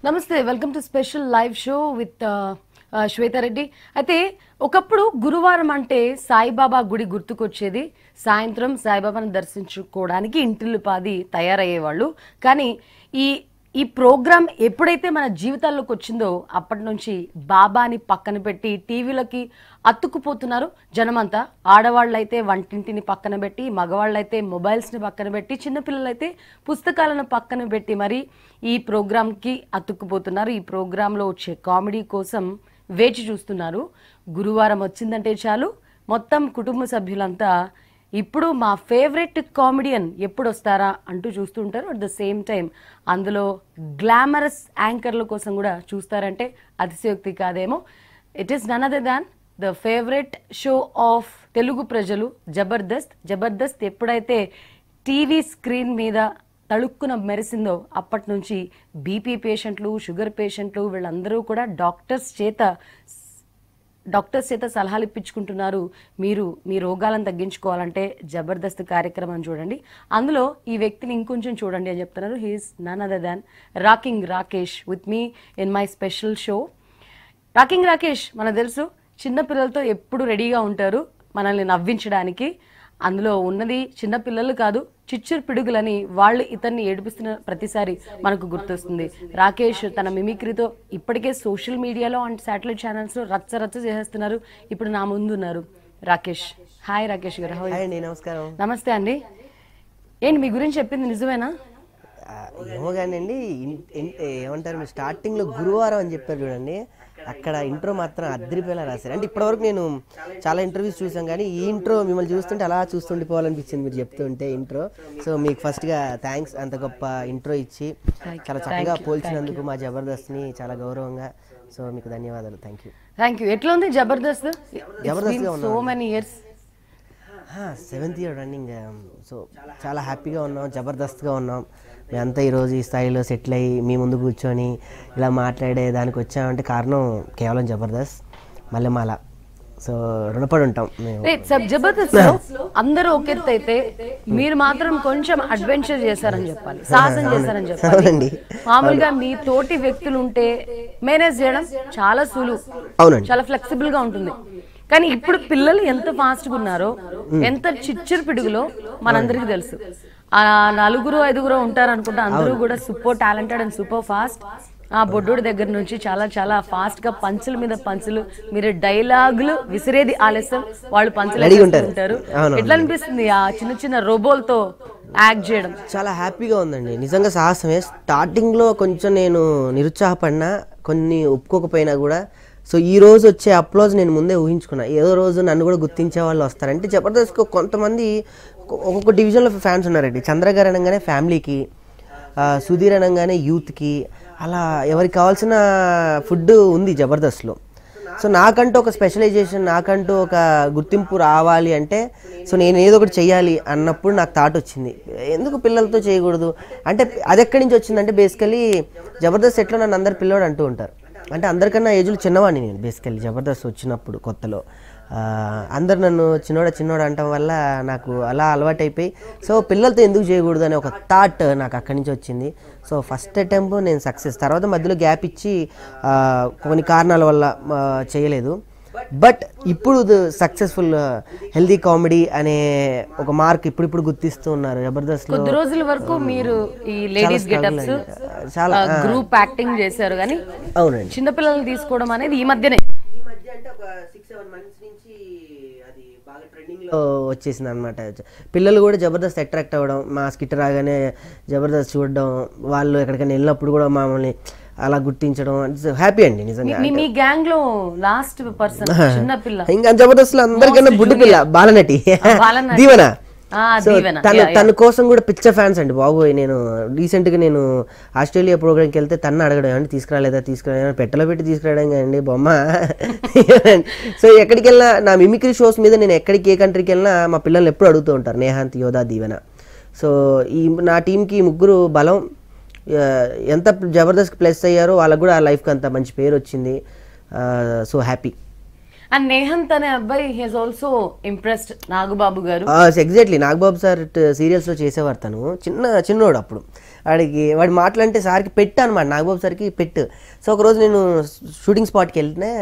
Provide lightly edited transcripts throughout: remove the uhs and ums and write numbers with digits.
నమస్తే, welcome to special live show with Shweta Reddy. అయితే ఒకప్పుడు గురువారం అంటే సాయిబాబా గుడి గుర్తుకొచ్చేది. సాయంత్రం సాయిబాబాను దర్శించుకోవడానికి ఇంటిల్లిపాది తయారయ్యేవాళ్ళు. కానీ ఈ ప్రోగ్రామ్ ఎప్పుడైతే మన జీవితాల్లోకి వచ్చిందో అప్పటి నుంచి బాబాని పక్కన పెట్టి టీవీలకి అతుక్కుపోతున్నారు జనమంతా. ఆడవాళ్ళైతే వంటింటిని పక్కన పెట్టి, మగవాళ్ళైతే మొబైల్స్ని పక్కన పెట్టి, చిన్నపిల్లలైతే పుస్తకాలను పక్కన పెట్టి మరి ఈ ప్రోగ్రామ్కి అతుక్కుపోతున్నారు. ఈ ప్రోగ్రాంలో వచ్చే కామెడీ కోసం వేచి చూస్తున్నారు. గురువారం వచ్చిందంటే చాలు మొత్తం కుటుంబ సభ్యులంతా ఇప్పుడు మా ఫేవరెట్ కామెడియన్ ఎప్పుడు వస్తారా అంటూ చూస్తుంటారు. అట్ ద సేమ్ టైం అందులో గ్లామరస్ యాంకర్ల కోసం కూడా చూస్తారంటే అతిశయోక్తి కాదేమో. It is none other than the favourite show of Telugu ప్రజలు జబర్దస్త్. జబర్దస్త్ ఎప్పుడైతే టీవీ స్క్రీన్ మీద తళుక్కున మెరిసిందో అప్పటి నుంచి బీపీ పేషెంట్లు, షుగర్ పేషెంట్లు వీళ్ళందరూ కూడా డాక్టర్స్ చేత సలహాలు ఇప్పించుకుంటున్నారు. మీరు మీ రోగాలను తగ్గించుకోవాలంటే జబర్దస్త్ కార్యక్రమం చూడండి, అందులో ఈ వ్యక్తిని ఇంకొంచెం చూడండి అని చెప్తున్నారు. He is none other than rocking Rakesh with me in my special show. Rocking Rakesh మనకు తెలుసు, చిన్నపిల్లలతో ఎప్పుడు రెడీగా ఉంటారు మనల్ని నవ్వించడానికి. అందులో ఉన్నది చిన్నపిల్లలు కాదు, చిచ్చురు పిడుగులని వాళ్ళు ఇతన్ని ఏడిపిస్తున్న ప్రతిసారి మనకు గుర్తొస్తుంది. రాకేష్ తన మిమిక్రీతో ఇప్పటికే సోషల్ మీడియాలో అండ్ శాటిలైట్ ఛానల్స్లో రచ్చ చేసేస్తున్నారు. ఇప్పుడు నా ముందు ఉన్నారు రాకేష్. హాయ్ రాకేష్ గారు. నమస్కారం. నమస్తే అండి. ఏంటి మీ గురించి చెప్పింది నిజమేనా? ఏమో కానండి, ఏమంటారు మీరు స్టార్టింగ్లో గురువారం అని చెప్పారు చూడండి, అక్కడ ఇంట్రో మాత్రం అద్దరిపోయేలా రాశారు. అంటే ఇప్పటివరకు నేను చాలా ఇంటర్వ్యూస్ చూసాం కానీ ఈ ఇంట్రో మిమ్మల్ని చూస్తుంటే అలా చూస్తుండిపోవాలనిపించింది మీరు చెప్తుంటే ఇంట్రో. సో మీకు ఫస్ట్గా థ్యాంక్స్, అంత గొప్ప ఇంట్రో ఇచ్చి చాలా చక్కగా పోల్చినందుకు మా జబర్దస్త్ని చాలా గౌరవంగా. సో మీకు ధన్యవాదాలు. Thank you. ఎట్లా ఉంది జబర్దస్త్? జబర్దస్త్గా so many years, 7th year రన్నింగ్. సో చాలా హ్యాపీగా ఉన్నాం, జబర్దస్త్గా ఉన్నాం. మేమంతా ఈరోజు ఈ స్థాయిలో సెటిల్ అయ్యి మీ ముందు కూర్చొని ఇలా మాట్లాడే దానికి వచ్చామంటే కారణం కేవలం జబర్దస్త్, మల్లెమాల. సో రుణపడి ఉంటాం మేము. జబర్దస్త్ అందరూ ఒక ఎత్తు అయితే మీరు మాత్రం కొంచెం అడ్వెంచర్ చేశారని చెప్పాలి, సాహసం చేశారని చెప్పాలి. మామూలుగా మీ తోటి వ్యక్తులు ఉంటే మేనేజ్ చేయడం చాలా సులువు, చాలా ఫ్లెక్సిబుల్ గా ఉంటుంది. కానీ ఇప్పుడు పిల్లలు ఎంత ఫాస్ట్గా ఉన్నారో, ఎంత చిచ్చరు పిడుగులో మనందరికీ తెలుసు. ఆ 4-5 ఉంటారు అనుకుంటా, అందరూ కూడా super talented and super fast. ఆ బొడ్డోడి దగ్గర నుంచి చాలా ఫాస్ట్ గా పంచుల మీద పంచులు, మీరు డైలాగులు విసిరేది ఆలస్యం, వాళ్ళు పంచులు ఉంటారు. ఎట్లా అనిపిస్తుంది ఆ చిన్న రోబోలతో యాక్ట్ చేయడం? చాలా హ్యాపీగా ఉందండి, నిజంగా సాహసమే. స్టార్టింగ్ లో కొంచెం నేను నిరుత్సాహపడినా, కొన్ని ఒప్పుకోకపోయినా కూడా సో ఈ రోజు వచ్చే అప్లోజ్ నేను ముందే ఊహించుకున్నా. ఏదో రోజు నన్ను కూడా గుర్తించే వాళ్ళు వస్తారంటే జబర్దస్త్ కొంతమంది ఒక్కొక్క డివిజన్లో ఫ్యాన్స్ ఉన్నారండి. చంద్ర గారు అనగానే ఫ్యామిలీకి, సుధీర్ అనగానే యూత్కి, అలా ఎవరికి కావాల్సిన ఫుడ్ ఉంది జబర్దస్త్లో. సో నాకంటూ ఒక స్పెషలైజేషన్, నాకంటూ ఒక గుర్తింపు రావాలి అంటే సో నేను ఏదో ఒకటి చెయ్యాలి అన్నప్పుడు నాకు థాట్ వచ్చింది, ఎందుకు పిల్లలతో చేయకూడదు అంటే. అది ఎక్కడి నుంచి వచ్చిందంటే బేసికలీ జబర్దస్త్ సెట్లో నన్ను అందరు పిల్లోడు అంటూ ఉంటారు. అంటే అందరికన్నా ఏజ్లో చిన్నవాడిని నేను బేసికల్లీ. జబర్దస్త్ వచ్చినప్పుడు కొత్తలో అందరు నన్ను చిన్నోడు అంటం వల్ల నాకు అలా అలవాటైపోయి సో పిల్లలతో ఎందుకు చేయకూడదు అనే ఒక థాట్ నాకు అక్కడి నుంచి వచ్చింది. సో ఫస్ట్ అటెంప్ట్ నేను సక్సెస్, తర్వాత మధ్యలో గ్యాప్ ఇచ్చి కొన్ని కారణాల వల్ల చేయలేదు. బట్ ఇప్పుడు సక్సెస్ఫుల్ హెల్దీ కామెడీ అనే ఒక మార్క్ ఇప్పుడు గుర్తిస్తూ ఉన్నారు జబర్దస్త్. కొద్ది రోజుల వరకు మీరు ఈ లేడీస్ గెటప్స్, చాలా గ్రూప్ యాక్టింగ్ చేశారు, కానీ అవునండి చిన్నపిల్లల్ని తీసుకోవడం అనేది ఈ మధ్యనే అంటే ఒక 6-7 months నుంచి అది బాగా ట్రెండింగ్ లో వచ్చేసింది అనమాట. పిల్లలు కూడా జబర్దస్త్ అట్రాక్ట్ అవ్వడం, మా స్కిట్ రాగానే జబర్దస్త్ చూడడం, వాళ్ళు ఎక్కడికైనా వెళ్ళినప్పుడు కూడా మమ్మల్ని అలా గుర్తించడం హ్యాపీ అండి నిజంగా. మీ గ్యాంగ్ లో లాస్ట్ పర్సన్ చిన్న పిల్ల, ఇంకా జబర్దస్త్ లో అందరికన్నా బుడ్డి పిల్ల బాలనటి దీవెన. తన కోసం కూడా పిచ్చ ఫ్యాన్స్ అండి బాబు. నేను రీసెంట్ గా నేను ఆస్ట్రేలియా ప్రోగ్రామ్కి వెళ్తే తను అడగడం అంటే తీసుకురాలేదా పెట్టలో పెట్టి తీసుకురావడం కదండి బొమ్మ. సో ఎక్కడికి వెళ్ళినా నా మిమిక్రీ షోస్ మీద నేను ఎక్కడికి ఏ కంట్రీకి వెళ్ళినా మా పిల్లలు ఎప్పుడు అడుగుతూ ఉంటారు, నేహాంత్, యోధా, దీవెన. సో ఈ నా టీంకి ముగ్గురు బలం. ఎంత జబర్దస్త్ ప్లస్ అయ్యారో వాళ్ళకు కూడా ఆ లైఫ్కి అంత మంచి పేరు వచ్చింది. So happy. అండ్ నేహంత్ అనే అబ్బాయి హెస్ ఆల్సో ఇంప్రెస్డ్ నాగబాబు గారు. ఎగ్జాక్ట్లీ నాగబాబు సార్ సీరియల్స్లో చేసేవారు. తను చిన్నోడు అప్పుడు. వాడి మాటలంటే సార్కి పెట్టు అనమాట, నాగబాబు సార్కి పెట్టు. సో ఒకరోజు నేను షూటింగ్ స్పాట్కి వెళ్తే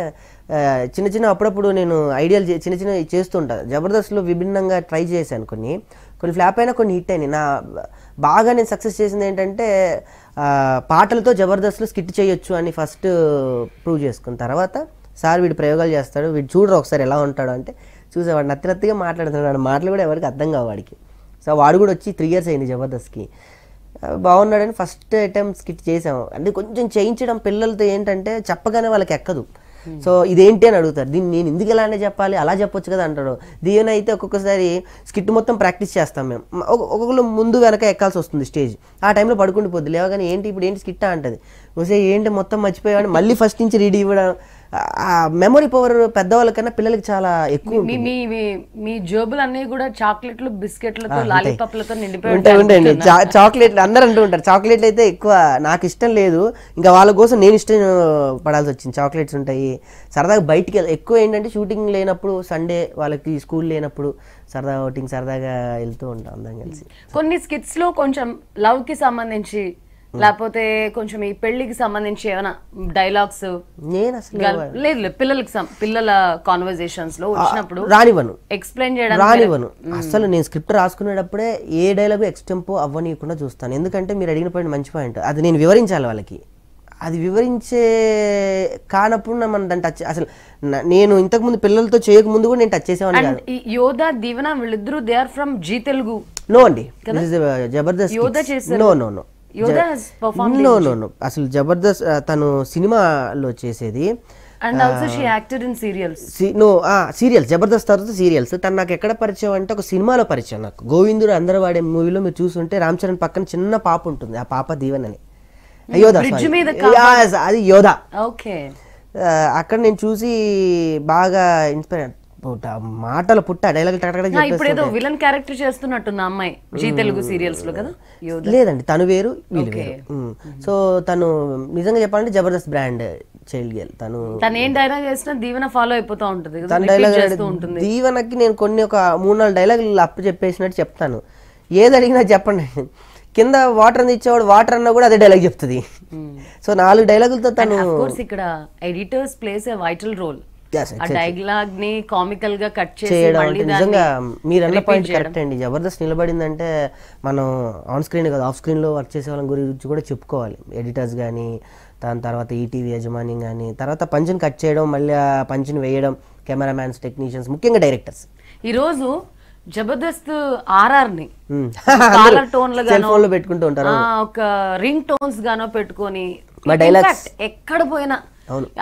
చిన్న అప్పుడప్పుడు నేను ఐడియాలు చిన్న చేస్తుంటాను. జబర్దస్త్లో విభిన్నంగా ట్రై చేశాను. కొన్ని ఫ్లాప్ అయినా కొన్ని హిట్ అయినాయి. బాగా నేను సక్సెస్ చేసింది ఏంటంటే పాటలతో జబర్దస్త్లో స్కిట్ చేయొచ్చు అని ఫస్ట్ ప్రూవ్ చేసుకున్న తర్వాత సార్ వీడు ప్రయోగాలు చేస్తాడు, వీడు చూడరు ఒకసారి ఎలా ఉంటాడు అంటే చూసేవాడు నత్తిగా మాట్లాడుతున్నాడు. మాటలు కూడా ఎవరికి అర్థం కావు వాడికి. సో వాడు కూడా వచ్చి 3 years అయింది జబర్దస్త్కి. బాగున్నాడని ఫస్ట్ అటెంప్ట్ స్కిట్ చేసాము. అంటే కొంచెం చేయించడం పిల్లలతో ఏంటంటే చెప్పగానే వాళ్ళకి ఎక్కదు. సో ఇదేంటి అని అడుగుతారు, దీన్ని నేను ఎందుకు ఇలానే చెప్పాలి, అలా చెప్పొచ్చు కదా అంటాడు. దీని అయితే ఒక్కొక్కసారి స్కిట్ మొత్తం ప్రాక్టీస్ చేస్తాం మేము. ఒక్కొక్కరు ముందు వెనక ఎక్కాల్సి వస్తుంది స్టేజ్. ఆ టైంలో పడుకుంటూ పోద్ది, లేవగానే ఇప్పుడు ఏంటి స్కిట్టా అంటది. ఒకసారి ఏంటి మొత్తం మర్చిపోయాడు, మళ్ళీ ఫస్ట్ నుంచి రెడీ ఇవ్వడం. ఆ మెమొరీ పవర్ పెద్దవాళ్ళకన్నా పిల్లలకి చాలా ఎక్కువ. మీ జోబులు అన్ని కూడా చాక్లెట్లు బిస్కెట్లతో లాలీపాప్లతో నిండిపోయి ఉంటాయండి. చాక్లెట్లు అందరూ అంటూ ఉంటారు. చాక్లెట్లు అయితే ఎక్కువ నాకు ఇష్టం లేదు, ఇంకా వాళ్ళ కోసం నేను ఇష్టం పడాల్సి వచ్చింది. చాక్లెట్స్ ఉంటాయి. సరదాగా బయటికి ఎక్కువ ఏంటంటే షూటింగ్ లేనప్పుడు, సండే వాళ్ళకి స్కూల్ లేనప్పుడు సరదాగా అవుటింగ్ సరదాగా వెళ్తూ ఉంటాం అందరం కలిసి. కొన్ని స్కిట్స్ లో కొంచెం లవ్ కి సంబంధించి లేకపోతే కొంచెం ఈ పెళ్లికి సంబంధించి ఏమైనా డైలాగ్స్ నేను అసలు లేదు పిల్లల కాన్వర్జేషన్స్ లో వచ్చినప్పుడు రానివ్వను, ఎక్స్ప్లెయిన్ చేయడం రానివ్వను. అసలు నేను స్క్రిప్ట్ రాసుకునేటప్పుడే ఏ డైలాగ్ ఎక్స్టెంపో అవ్వనీయకుండా చూస్తాను. ఎందుకంటే మీరు అడిగిన పాయింట్ మంచి పాయింట్, అది నేను వివరించాలి వాళ్ళకి. అది వివరించే కానప్పుడు మనం దాన్ని టచ్, అసలు నేను ఇంతకుముందు పిల్లలతో చేయకముందు కూడా నేను టచ్ చేసేవాడిని కాదు. యోధా దీవెన వీళ్ళిద్దరూ they are from Zee Telugu. No అండి, జబర్దస్త్. నో అసలు జబర్దస్త్ తను సినిమాలో చేసేది. And also she acted in serials. Serials Jabardasth తర్వాత సీరియల్స్. తను నాకు ఎక్కడ పరిచయం అంటే ఒక సినిమాలో పరిచయం. నాకు గోవిందుడు అందరూ వాడే మూవీలో మీరు చూస్తుంటే రామ్ చరణ్ పక్కన చిన్న పాప ఉంటుంది, ఆ పాప దీవెనని. యోధా, అది యోధా. ఓకే, అక్కడ నేను చూసి బాగా ఇన్స్పైర్, మాటలు పుట్ట డైలాగ్ ఇప్పుడు ఏదో విలన్ క్యారెక్టర్ చేస్తున్నట్టుంది అమ్మాయి జీ తెలుగు సీరియల్స్ లో కదా. లేదండి, తను వేరు వీళ్ళు వేరు. సో తను నిజంగా చెప్పాలంటే జబర్దస్త్ బ్రాండ్ చైల్డ్ గర్ల్. తను ఏం డైలాగ్ చేసినా దీవెన ఫాలో అయిపోతూ ఉంటుంది. తన డైలాగ్ దీవెనకి నేను కొన్ని ఒక 3-4 డైలాగులు అప్పు చెప్పేసినట్టు చెప్తాను. ఏది అడిగినా చెప్పండి, కింద వాటర్ అని ఇచ్చేవాడు వాటర్ అన్నా కూడా అదే డైలాగ్ చెప్తుంది. సో 4 డైలాగులతో తను. ఇక్కడ editors plays a vital role. Dialogue ని కామికల్ గా కట్ చేయడం. నిజంగా మీరు అన్న పాయింట్ కరెక్ట్ అండి. జబర్దస్త్ నిలబడిందంటే మనం ఆన్ స్క్రీన్ కదా, ఆఫ్ స్క్రీన్ లో వర్క్ చేసే వాళ్ళ గురించి కూడా చెప్పుకోవాలి. ఎడిటర్స్ కానీ, దాని తర్వాత ఈటీవీ యజమాని కానీ, తర్వాత పంచుని కట్ చేయడం, మళ్ళీ ఆ పంచుని వేయడం, కెమెరామ్యాన్స్, టెక్నీషియన్స్, ముఖ్యంగా డైరెక్టర్స్. ఈ రోజు జబర్దస్త్ ఆర్ఆర్ ని కాలర్ టోన్ లో పెట్టుకుంటూ ఉంటారు, ఒక రింగ్ టోన్స్ గానో పెట్టుకొని ఎక్కడ పోయినా,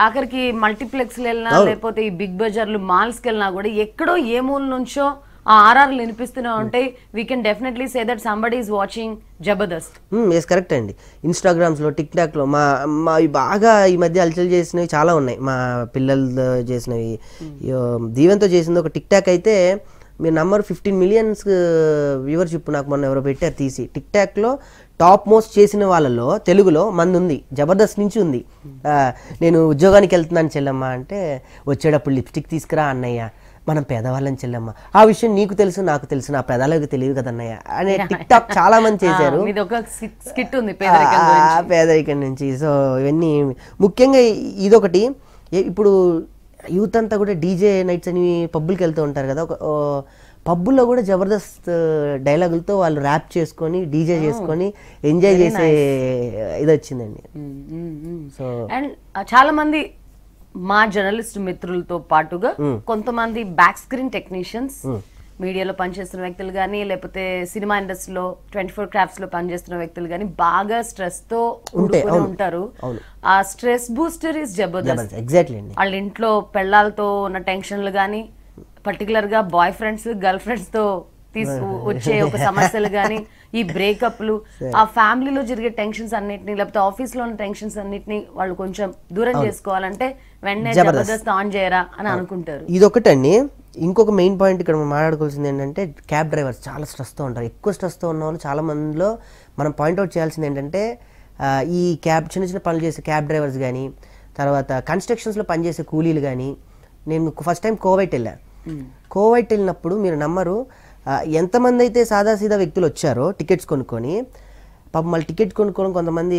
ఆఖరికి మల్టీప్లెక్స్ వెళ్ళినా లేకపోతే ఈ బిగ్ బజార్లు మాల్స్ కి వెళ్ళినా కూడా ఎక్కడో ఏ మూల నుంచో ఆ ఆర్ఆర్లు వినిపిస్తూనే ఉంటాయి. We can definitely say that somebody is watching Jabardasth. Yes correct అండి. ఇన్స్టాగ్రామ్స్ లో, టిక్ టాక్ లో మా బాగా ఈ మధ్య అలచల్ చేసినవి చాలా ఉన్నాయి. మా పిల్లలతో చేసినవి, దీవెనతో చేసింది ఒక టిక్ టాక్ అయితే మీరు నంబర్ 15 million వ్యూవర్షిప్ నాకు మొన్న ఎవరో పెట్టారు తీసి. టిక్ టాక్ లో టాప్ మోస్ట్ చేసిన వాళ్ళలో తెలుగులో మంది ఉంది, జబర్దస్త్ నుంచి ఉంది. నేను ఉద్యోగానికి వెళ్తున్నాను చెల్లమ్మ అంటే, వచ్చేటప్పుడు లిప్స్టిక్ తీసుకురా అన్నయ్య, మనం పేదవాళ్ళని చెల్లమ్మ, ఆ విషయం నీకు తెలుసు నాకు తెలుసు, నా పెదాలకు తెలియదు కదన్నయ్య అనే టిక్ టాక్ చాలా మంది చేశారు. పేదరికం నుంచి. సో ఇవన్నీ ముఖ్యంగా ఇదొకటి. ఇప్పుడు యూత్ అంతా కూడా డీజే నైట్స్ అని పబ్బులకి వెళ్తూ ఉంటారు కదా, పబ్బుల్లో కూడా జబర్దస్త్ డైలాగులతో వాళ్ళు ర్యాప్ చేసుకొని డీజే చేసుకొని ఎంజాయ్ చేసే ఇది వచ్చిందండి. సో అండ్ చాలా మంది మా జర్నలిస్ట్ మిత్రులతో పాటుగా కొంతమంది బ్యాక్ స్క్రీన్ టెక్నీషియన్స్, మీడియాలో పనిచేస్తున్న వ్యక్తులు కానీ, లేకపోతే సినిమా ఇండస్ట్రీలో 24 క్రాఫ్ట్స్ లో పనిచేస్తున్న వ్యక్తులు కానీ బాగా స్ట్రెస్ తో ఉంటారు. ఆ stress booster is Jabardasth. Exactly అండి. వాళ్ళ ఇంట్లో పెళ్ళాలతో ఉన్న టెన్షన్లు కానీ, పర్టికులర్ గా బాయ్ ఫ్రెండ్స్ గర్ల్ ఫ్రెండ్స్ తో వచ్చే ఒక సమస్యలు కానీ, ఈ బ్రేకప్లు, ఆ ఫ్యామిలీలో జరిగే టెన్షన్స్ అన్నిటిని, లేకపోతే ఆఫీస్ లో ఉన్న టెన్షన్స్ అన్నిటిని వాళ్ళు కొంచెం దూరం చేసుకోవాలంటే వెంటనే జబర్దస్త్ ఆన్ చేయరా అని అనుకుంటారు. ఇదొకటండి. ఇంకొక మెయిన్ పాయింట్ ఇక్కడ మనం మాట్లాడుకోవాల్సింది ఏంటంటే, క్యాబ్ డ్రైవర్స్ చాలా స్ట్రెస్తో ఉంటారు. ఎక్కువ స్ట్రెస్తో ఉన్న వాళ్ళు చాలా మందిలో మనం పాయింట్అవుట్ చేయాల్సింది ఏంటంటే, ఈ చిన్న చిన్న పనులు చేసే క్యాబ్ డ్రైవర్స్ కానీ, తర్వాత కన్స్ట్రక్షన్స్లో పనిచేసే కూలీలు కానీ, నేను ఫస్ట్ టైం కోవైట్ వెళ్ళా. కోవైట్ వెళ్ళినప్పుడు మీరు నమ్మరు, ఎంతమంది అయితే సాదాసీదా వ్యక్తులు వచ్చారో టికెట్స్ కొనుక్కొని, పాపం మళ్ళీ టికెట్ కొనుక్కోవడం కొంతమంది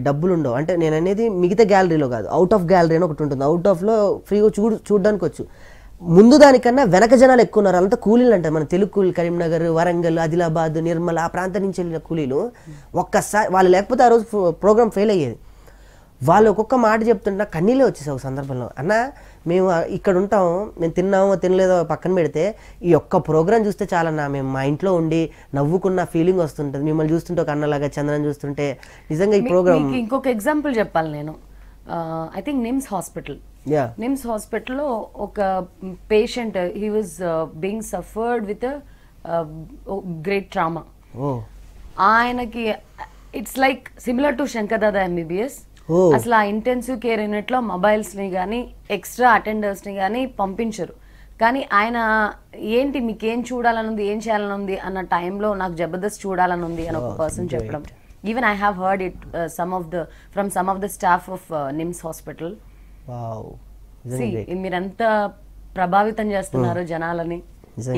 డబ్బులు ఉండవు. అంటే నేను అనేది మిగతా గ్యాలరీలో కాదు, అవుట్ ఆఫ్ గ్యాలరీ అని ఒకటి ఉంటుంది, అవుట్ ఆఫ్లో ఫ్రీగా చూడడానికి వచ్చు. ముందు దానికన్నా వెనక జనాలు ఎక్కువ ఉన్నారు. అంతా కూలీలు అంటే మన తెలుగు కూలీలు, కరీంనగర్, వరంగల్, ఆదిలాబాద్, నిర్మల్ ఆ ప్రాంతం నుంచి వెళ్ళిన కూలీలు. ఒక్కసారి వాళ్ళు లేకపోతే ఆ రోజు ప్రోగ్రామ్ ఫెయిల్ అయ్యేది. వాళ్ళు ఒక్కొక్క మాట చెప్తుంటే నాకు కన్నీళ్ళే వచ్చేసాయి ఒక సందర్భంలో. అన్న మేము ఇక్కడ ఉంటాం, మేము తిన్నామో తినలేదో పక్కన పెడితే ఈ ఒక్క ప్రోగ్రామ్ చూస్తే చాలన్నా, మేము మా ఇంట్లో ఉండి నవ్వుకున్న ఫీలింగ్ వస్తుంటుంది. మిమ్మల్ని చూస్తుంటే ఒక అన్నలాగా, చంద్రని చూస్తుంటే నిజంగా ఈ ప్రోగ్రామ్. ఇంకొక ఎగ్జాంపుల్ చెప్పాలి నేను. ఐ థింక్ నిమ్స్ హాస్పిటల్లో ఒక patient, he was being suffered with great trauma. ఆయనకి it's like similar to Shankar Dada MBBS. అసలు ఆ ఇంటెన్సివ్ కేర్ యూనిట్ లో మొబైల్స్ ని కానీ ఎక్స్ట్రా అటెండర్స్ ని కానీ పంపించరు. కానీ ఆయన ఏంటి మీకేం చూడాలని ఉంది, ఏం చేయాలని ఉంది అన్న టైంలో నాకు జబర్దస్త్ చూడాలని ఉంది అని ఒక పర్సన్ చెప్పడం. Even I have heard it from some of the staff of NIMS hospital. మీరెంత ప్రభావితం చేస్తున్నారు జనాలని.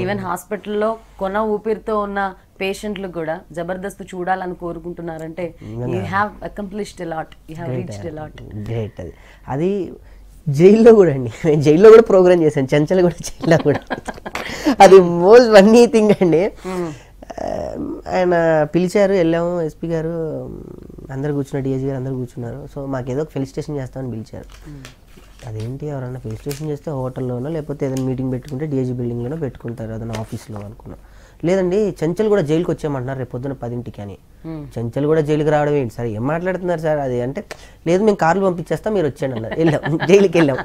ఈవెన్ హాస్పిటల్లో కొన ఊపిరితో ఉన్న పేషెంట్లు కూడా జబర్దస్త్ చూడాలని కోరుకుంటున్నారంటే you have accomplished a lot, you have reached a lot. Great. అది జైల్లో కూడా అండి, జైల్లో కూడా ప్రోగ్రామ్ చేశాను, చెంచల్ కూడా జైల్లో కూడా. అది మోస్ట్ ఫన్నీ థింగ్ అండి. ఆయన పిలిచారు, వెళ్ళాము, SP గారు అందరు కూర్చున్నారు, DSG గారు అందరు కూర్చున్నారు. సో మాకేదో ఒక ఫెలిసిటేషన్ చేస్తామని పిలిచారు. అదేంటి ఎవరన్నా ఫెలిసిటేషన్ చేస్తే హోటల్లోనో లేకపోతే ఏదైనా మీటింగ్ పెట్టుకుంటే DSG బిల్డింగ్లోనో పెట్టుకుంటారు, ఏదైనా ఆఫీస్లో అనుకున్నాం. లేదండి చెంచల్ కూడా జైలుకి వచ్చామంటున్నారు రేపు పొద్దున 10ంటికి అని. చెంచల్ కూడా జైలుకి రావడం ఏంటి సార్, ఏం మాట్లాడుతున్నారు సార్ అది అంటే, లేదు మేము కార్లు పంపించేస్తాం మీరు వచ్చాను అన్నారు. వెళ్ళాం, జైలుకి వెళ్ళాం.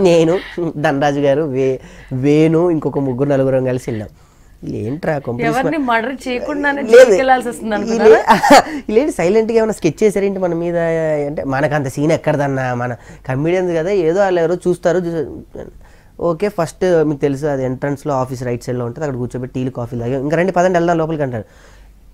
నేను, ధనరాజు గారు, వేణు, ఇంకొక 3-4 కలిసి వెళ్ళాం. లేదు సైలెంట్ గా ఏమైనా స్కెచ్ చేశారేంటి మన మీద అంటే, మనకు అంత సీన్ ఎక్కడదన్నా, మన కమెడియన్స్ కదా, ఏదో వాళ్ళు ఎవరో చూస్తారు. ఓకే, ఫస్ట్ మీకు తెలుసు అది ఎంట్రన్స్లో ఆఫీస్ రైట్ సైడ్లో ఉంటుంది, అక్కడ కూర్చోబెట్టి టీలు కాఫీలు తాగా ఇంకా రండి పదండి వెళ్దాం లోపలికి అంటారు.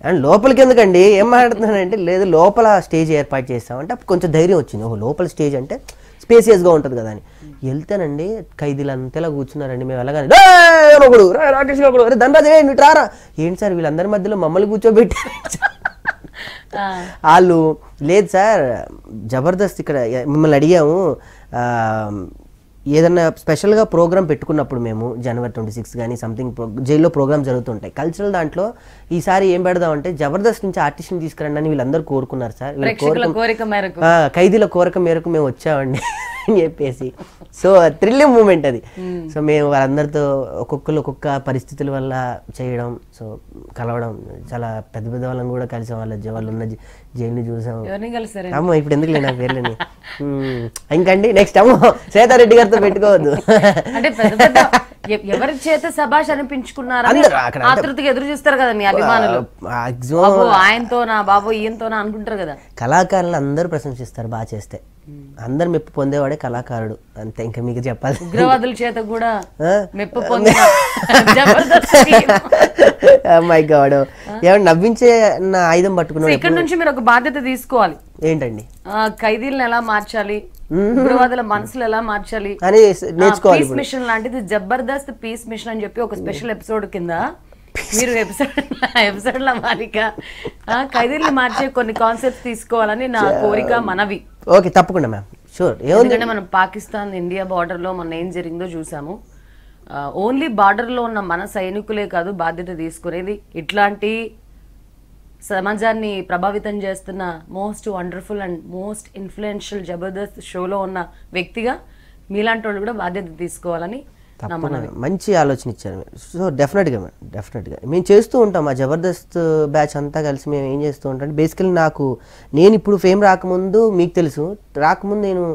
అండ్ లోపలికి ఎందుకండి ఏం మాట్లాడుతున్నానంటే, లేదు లోపల స్టేజ్ ఏర్పాటు చేస్తామంటే కొంచెం ధైర్యం వచ్చింది. ఓహో లోపల స్టేజ్ అంటే స్పేసియస్గా ఉంటుంది కదా అని వెళ్తానండి. ఖైదీలు అంతేలా కూర్చున్నారండి. మేము వెళ్ళగానే రాకేష్ గారు, అరే ధనరాజే నువ్వు రారా, ఏంటి సార్ వీళ్ళందరి మధ్యలో మమ్మల్ని కూర్చోబెట్టి వాళ్ళు, లేదు సార్ జబర్దస్త్ ఇక్కడ మిమ్మల్ని అడిగాము, ఏదన్నా స్పెషల్గా ప్రోగ్రామ్ పెట్టుకున్నప్పుడు మేము జనవరి 26 కానీ సంథింగ్ జైల్లో ప్రోగ్రామ్ జరుగుతుంటాయి కల్చరల్, దాంట్లో ఈసారి ఏం పెడదామంటే జబర్దస్త్ నుంచి ఆర్టిస్ట్ని తీసుకురండి అని వీళ్ళందరూ కోరుకున్నారు సార్. ఖైదీల కోరిక మేరకు మేము వచ్చామండి అని చెప్పేసి. సో థ్రిల్లింగ్ మూమెంట్ అది. సో మేము వాళ్ళందరితో ఒక్కొక్క పరిస్థితుల వల్ల చేయడం, సో కలవడం, చాలా పెద్ద పెద్ద వాళ్ళని కూడా కలిసాం, వాళ్ళు ఉన్న జైలుని చూసాం. అమ్మో ఇప్పుడు ఎందుకు లేనా పేర్లని ఇంకండి. నెక్స్ట్ అమ్మో శ్వేతారెడ్డి గారితో పెట్టుకోవద్దు అంటే ఎవరి చేత సభాష్ అనిపించుకున్నారు ఆతృతగా ఎదురు చూస్తారు కదా మీ అభిమానులు. ఆయనతో నా బాబు ఈయనతోనా అనుకుంటారు కదా. కళాకారులు అందరూ ప్రశంసిస్తారు బాగా చేస్తే, అందరు మెప్పు పొందేవాడే కళాకారుడు అంతే. ఇంకా మీకు చెప్పాలి, ఉగ్రవాదుల చేత కూడా మెప్పు మై గాడ్, ఏమన్నా నవ్వించే నా ఆయుధం పట్టుకున్నాడు. ఇక్కడ నుంచి మీరు ఒక బాధ్యత తీసుకోవాలి. ఏంటండి? ఖైదీలను ఎలా మార్చాలి, ఉగ్రవాదుల మనసులు ఎలా మార్చాలి అని నేర్చుకోవాలి. పీస్ మిషన్ లాంటిది జబర్దస్త్ పీస్ మిషన్ అని చెప్పి ఒక స్పెషల్ ఎపిసోడ్ కింద మీరు ఎపిసోడ్ లో మారిగా ఖైదీలను మార్చే కొన్ని కాన్సెప్ట్స్ తీసుకోవాలని నా కోరిక, మనవి. ఓకే తప్పకుండా మ్యామ్, షూర్. ఎందుకంటే మనం పాకిస్తాన్ ఇండియా బార్డర్ లో మొన్న ఏం జరిగిందో చూసాము. ఓన్లీ బార్డర్ లో ఉన్న మన సైనికులే కాదు బాధ్యత తీసుకునేది, ఇట్లాంటి సమాజాన్ని ప్రభావితం చేస్తున్న most wonderful and most influential Jabardasth షోలో ఉన్న వ్యక్తిగా మీలాంటి వాళ్ళు కూడా బాధ్యత తీసుకోవాలని మంచి ఆలోచన ఇచ్చారు. సో డెఫినెట్గా మేము చేస్తూ ఉంటాం. ఆ జబర్దస్త్ బ్యాచ్ అంతా కలిసి మేము ఏం చేస్తూ ఉంటాం, బేసికలీ నేను ఇప్పుడు ఫేమ్ రాకముందు, మీకు తెలుసు రాకముందు నేను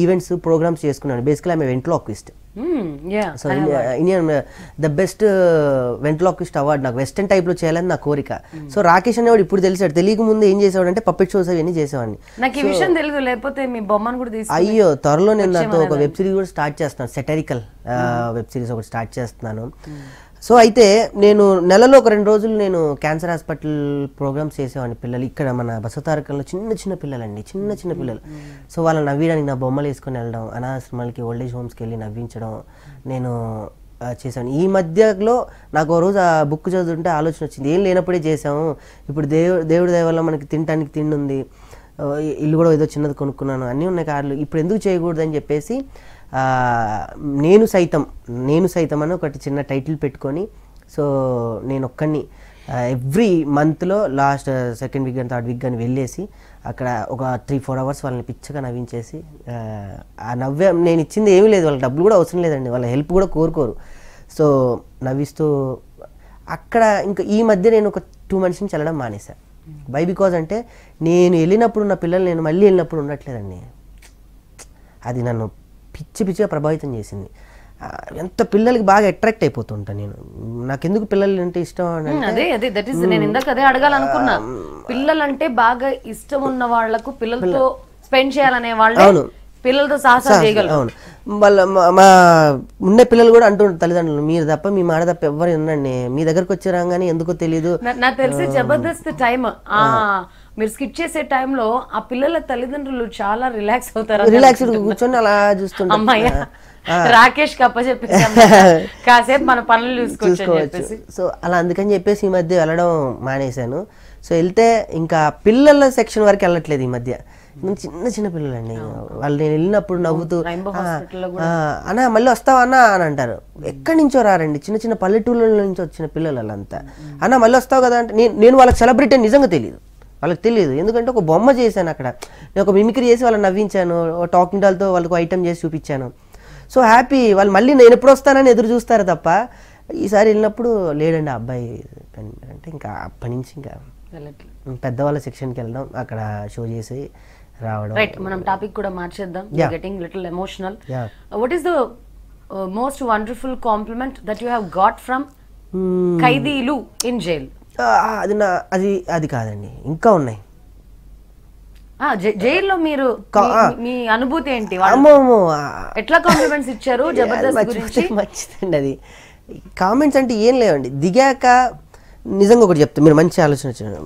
ఈవెంట్స్ ప్రోగ్రామ్స్ చేసుకున్నాను. బేసికలీ ఆమె ventriloquist. So Indian the best ventriloquist award నాకు వెస్టర్న్ టైప్లో చేయాలని నా కోరిక. సో రాకేష్ అనేవాడు ఇప్పుడు తెలిసాడు, తెలియక ముందు ఏం చేసేవాడు అంటే పప్పెట్ షోస్ అవన్నీ చేసేవాడిని. అయ్యో త్వరలో నేను నాతో ఒక వెబ్ సిరీస్ కూడా స్టార్ట్ చేస్తున్నాను, సెటరికల్ వెబ్ సిరీస్ ఒకటి స్టార్ట్ చేస్తున్నాను. సో అయితే నేను నెలలో ఒక 2 రోజులు నేను క్యాన్సర్ హాస్పిటల్ ప్రోగ్రామ్స్ చేసేవాడిని. పిల్లలు ఇక్కడ మన బసవతారకంలో చిన్న పిల్లలండి, చిన్న పిల్లలు. సో వాళ్ళని నవ్వియడానికి నా బొమ్మలు వేసుకొని వెళ్ళడం, అనాథాశ్రమాలకి, ఓల్డేజ్ హోమ్స్కి వెళ్ళి నవ్వించడం నేను చేశాను. ఈ మధ్యలో నాకు ఓ రోజు ఆ బుక్ చదువుతుంటే ఆలోచన వచ్చింది, ఏం లేనప్పుడే చేసాము, ఇప్పుడు దేవుడి దయ వల్ల మనకి తినడానికి తిండి ఉంది, ఇల్లు కూడా ఏదో చిన్నది కొనుక్కున్నాను, అన్నీ ఉన్నాయి కార్లు, ఇప్పుడు ఎందుకు చేయకూడదు అని చెప్పేసి నేను సైతం అని ఒకటి చిన్న టైటిల్ పెట్టుకొని, సో నేను ఒక్కడిని ఎవ్రీ మంత్లో లాస్ట్ సెకండ్ వీక్ కానీ థర్డ్ వీక్ కానీ వెళ్ళేసి అక్కడ ఒక 3-4 అవర్స్ వాళ్ళని పిచ్చగా నవ్వించేసి, ఆ నవ్వే నేను ఇచ్చింది ఏమీ లేదు, వాళ్ళకి డబ్బులు కూడా అవసరం లేదండి, వాళ్ళ హెల్ప్ కూడా కోరుకోరు. సో నవ్విస్తూ అక్కడ ఇంకా ఈ మధ్య నేను ఒక 2 months నుంచి వెళ్ళడం మానేశాను. బై బికాజ్ అంటే నేను వెళ్ళినప్పుడు ఉన్న పిల్లలు నేను మళ్ళీ వెళ్ళినప్పుడు ఉండట్లేదండి. అది నన్ను పిచ్చిగా ప్రభావితం చేసింది. ఎంత పిల్లలకి బాగా అట్రాక్ట్ అయిపోతుంటా నేను. నాకెందుకు పిల్లలు అంటే ఇష్టం అదే దట్ ఈస్ నేను ఇందాక అదే అడగాలనుకున్నా. పిల్లలంటే బాగా ఇష్టం ఉన్న వాళ్ళకు పిల్లలతో స్పెండ్ చేయాలనే వాళ్ళు పిల్లలతో సాహసం చేయగలరు. అవును, వాళ్ళ మా ఉండే పిల్లలు కూడా అంటుంటారు తల్లిదండ్రులు, మీరు తప్ప మీ మాట తప్ప ఎవరు వినండి, మీ దగ్గరకు వచ్చి రాగానే ఎందుకో తెలియదు. నాకు తెలిసి జబర్దస్త్ టైం మీరు స్కిప్ చేసే టైంలో ఆ పిల్లల తల్లిదండ్రులు చాలా రిలాక్స్ అవుతారు. రిలాక్స్ కూర్చొని అలా చూస్తుంటారు. రాకేష్ కప్ప చెప్పేసి కాసేపు మన పనులు చూసుకోవచ్చు. సో అలా అందుకని చెప్పేసి ఈ మధ్య వెళ్ళడం మానేశాను. సో వెళ్తే ఇంకా పిల్లల సెక్షన్ వరకు వెళ్ళట్లేదు ఈ మధ్య. చిన్న పిల్లలండి వాళ్ళు, నేను వెళ్ళినప్పుడు నవ్వుతూ అన్నా మళ్ళీ వస్తావా అన్నా అని అంటారు. ఎక్కడి నుంచో రారండి, చిన్న పల్లెటూళ్ళ నుంచి వచ్చిన పిల్లలు వాళ్ళంతా. అన్నా మళ్ళీ వస్తావు కదా అంటే నేను వాళ్ళకి సెలబ్రిటీ అని నిజంగా తెలియదు, వాళ్ళకి తెలియదు. ఎందుకంటే ఒక బొమ్మ చేశాను అక్కడ, నేను ఒక మిమిక్రీ చేసి వాళ్ళని నవ్వించాను, టాకింగ్ డాల్తో వాళ్ళకు ఐటమ్ చేసి చూపించాను. సో హ్యాపీ వాళ్ళు, మళ్ళీ నేను ఎప్పుడు వస్తానని ఎదురు చూస్తారు తప్ప ఈసారి వెళ్ళినప్పుడు లేడండి ఆ అబ్బాయి అంటే ఇంకా అప్పటి నుంచి ఇంకా పెద్దవాళ్ళ సెక్షన్కి వెళ్ళడం, అక్కడ షో చేసి రావడం. రైట్, మనం టాపిక్ కూడా మార్చేద్దాం. Getting little emotional. What is the most wonderful compliment that you have got from ఖైదీలు ఇన్ జైల్? అది కాదండి, ఇంకా ఉన్నాయి. జైల్లో మీరు మీ అనుభూతి ఏంటి? ఎట్లా కాంప్లిమెంట్స్ ఇచ్చారు జబర్దస్త్ గురించి? మంచిదండి అది. కామెంట్స్ అంటే ఏం లేవండి, దిగాక నిజంగా ఒకటి చెప్తా, మీరు మంచి ఆలోచన వచ్చారు.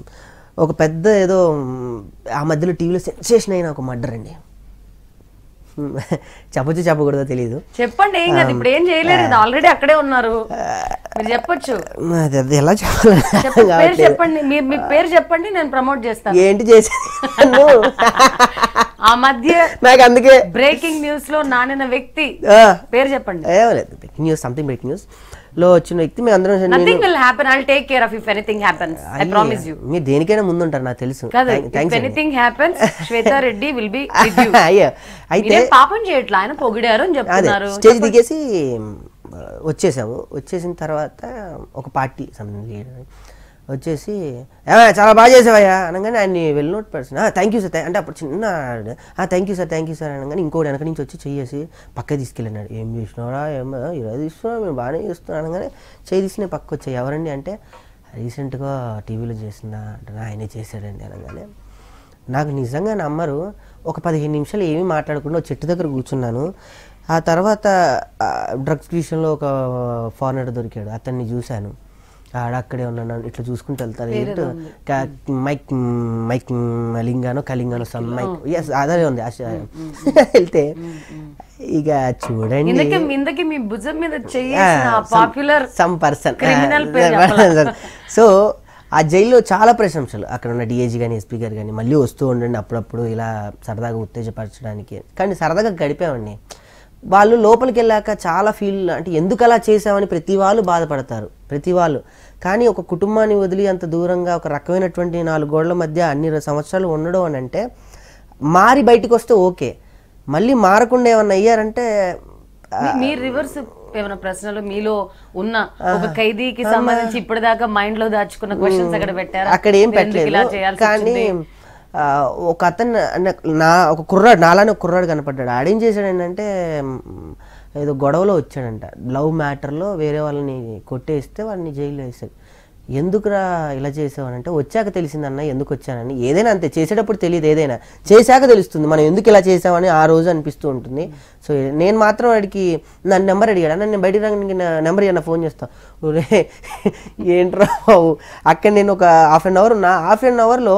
ఒక పెద్ద ఏదో ఆ మధ్యలో టీవీలో సెన్సేషన్ అయిన ఒక మర్డర్ అండి, చెప్పకూడదో తెలియదు. చెప్పండి, ఏం కాదు, ఇప్పుడు ఏం చేయలేరు కదా, ఆల్రెడీ అక్కడే ఉన్నారు, మీరు చెప్పొచ్చు. అది ఎలా చెప్పాలి? చెప్పండి, మీ పేరు చెప్పండి, నేను ప్రమోట్ చేస్తాను. ఏంటి చేశాను ఆ మధ్య నాకు అందుకే బ్రేకింగ్ న్యూస్ లో నానిన వ్యక్తి పేరు చెప్పండి. Breaking news, something breaking news లో వచ్చిన వ్యక్తి మేము అందరం. Nothing will happen. I'll take care of if anything happens. I promise you. మీరు దేనికైనా ముందుంటారు నాకు తెలుసు. If anything happens, Shweta Reddy will be with you. అయితే పాపం చేయట్లా, ఆయన పొగిడారు అని చెప్తున్నారు. స్టేజ్ దిగేసి వచ్చేసాము. వచ్చేసిన తర్వాత ఒక పార్టీ వచ్చేసి చాలా బాగా చేసావయ్యా అనగానే ఆయన్ని well note person, thank you sir అంటే అప్పుడు చిన్న థ్యాంక్ యూ సార్ అనగానే ఇంకోటి వెనక నుంచి వచ్చి చెయ్యేసి పక్క తీసుకెళ్ళినాడు. ఏం చేసినారా, ఇలా తీసుకున్నా మేము బాగానే చేస్తున్నాం అనగానే చేయి తీసుకునే పక్క వచ్చాయి. ఎవరండి అంటే రీసెంట్గా టీవీలో చేసిందా అంటే ఆయనే చేశాడండి అనగానే నాకు నిజంగా నమ్మరు. ఒక 15 నిమిషాలు ఏమీ మాట్లాడకుండా చెట్టు దగ్గర కూర్చున్నాను. ఆ తర్వాత డ్రగ్స్ విషయంలో ఒక ఫారినర్ దొరికాడు, అతన్ని చూశాను. అక్కడే ఉన్నాను, ఇట్లా చూసుకుంటూ వెళ్తారు. ఏంటో మైక్ లింగానో కలింగానో సమ్ మైక్, ఎస్ అదే ఉంది. వెళ్తే ఇక చూడండి మీ భుజం మీద పాపులర్ సమ్ పర్సన్. సో ఆ జైల్లో చాలా ప్రశంసలు, అక్కడ ఉన్న డిఐజీ కానీ ఎస్పీ గారు కానీ మళ్ళీ వస్తూ ఉండండి అప్పుడప్పుడు ఇలా సరదాగా ఉత్తేజపరచడానికి. కానీ సరదాగా గడిపామండి. వాళ్ళు లోపలికి వెళ్ళాక చాలా ఫీల్ అంటే ఎందుకు అలా చేసామని ప్రతి వాళ్ళు బాధపడతారు, ప్రతి వాళ్ళు. కానీ ఒక కుటుంబాన్ని వదిలి అంత దూరంగా ఒక రకమైనటువంటి 4 గోడల మధ్య అన్ని సంవత్సరాలు ఉండడం అని అంటే మారి బయటకు వస్తే ఓకే, మళ్ళీ మారకుండా ఏమన్నా అయ్యారంటే మీరు రివర్స్ ఏమైనా ప్రశ్నలు మీలో ఉన్న ఒక ఖైదీకి సంబంధించి ఇప్పటిదాకా మైండ్ లో దాచుకున్న క్వశ్చన్స్ అక్కడ పెట్టారు? అక్కడ ఏం పెట్టలేదు. కానీ ఒక అతను ఒక కుర్రాడు, నాలానే ఒక కుర్రాడు కనపడ్డాడు. ఆడేం చేశాడు ఏంటంటే ఏదో గొడవలో వచ్చాడంట, లవ్ మ్యాటర్లో వేరే వాళ్ళని కొట్టేస్తే వాడిని జైల్లో వేసాడు. ఎందుకురా ఇలా చేసావు అంటే వచ్చాక తెలిసిందన్న ఎందుకు వచ్చానని. ఏదైనా అంతే, చేసేటప్పుడు తెలియదు, ఏదైనా చేశాక తెలుస్తుంది మనం ఎందుకు ఇలా చేసామని ఆ రోజు అనిపిస్తూ ఉంటుంది. సో నేను మాత్రం వాడికి నన్ను నెంబర్ అడిగాడు, నేను బయటికి రాగానే నెంబర్ ఏమన్నా ఫోన్ చేస్తాను. ఏంట్రా బాబు, అక్కడ నేను ఒక హాఫ్ అన్ అవర్ ఉన్నా, హాఫ్ అన్ అవర్లో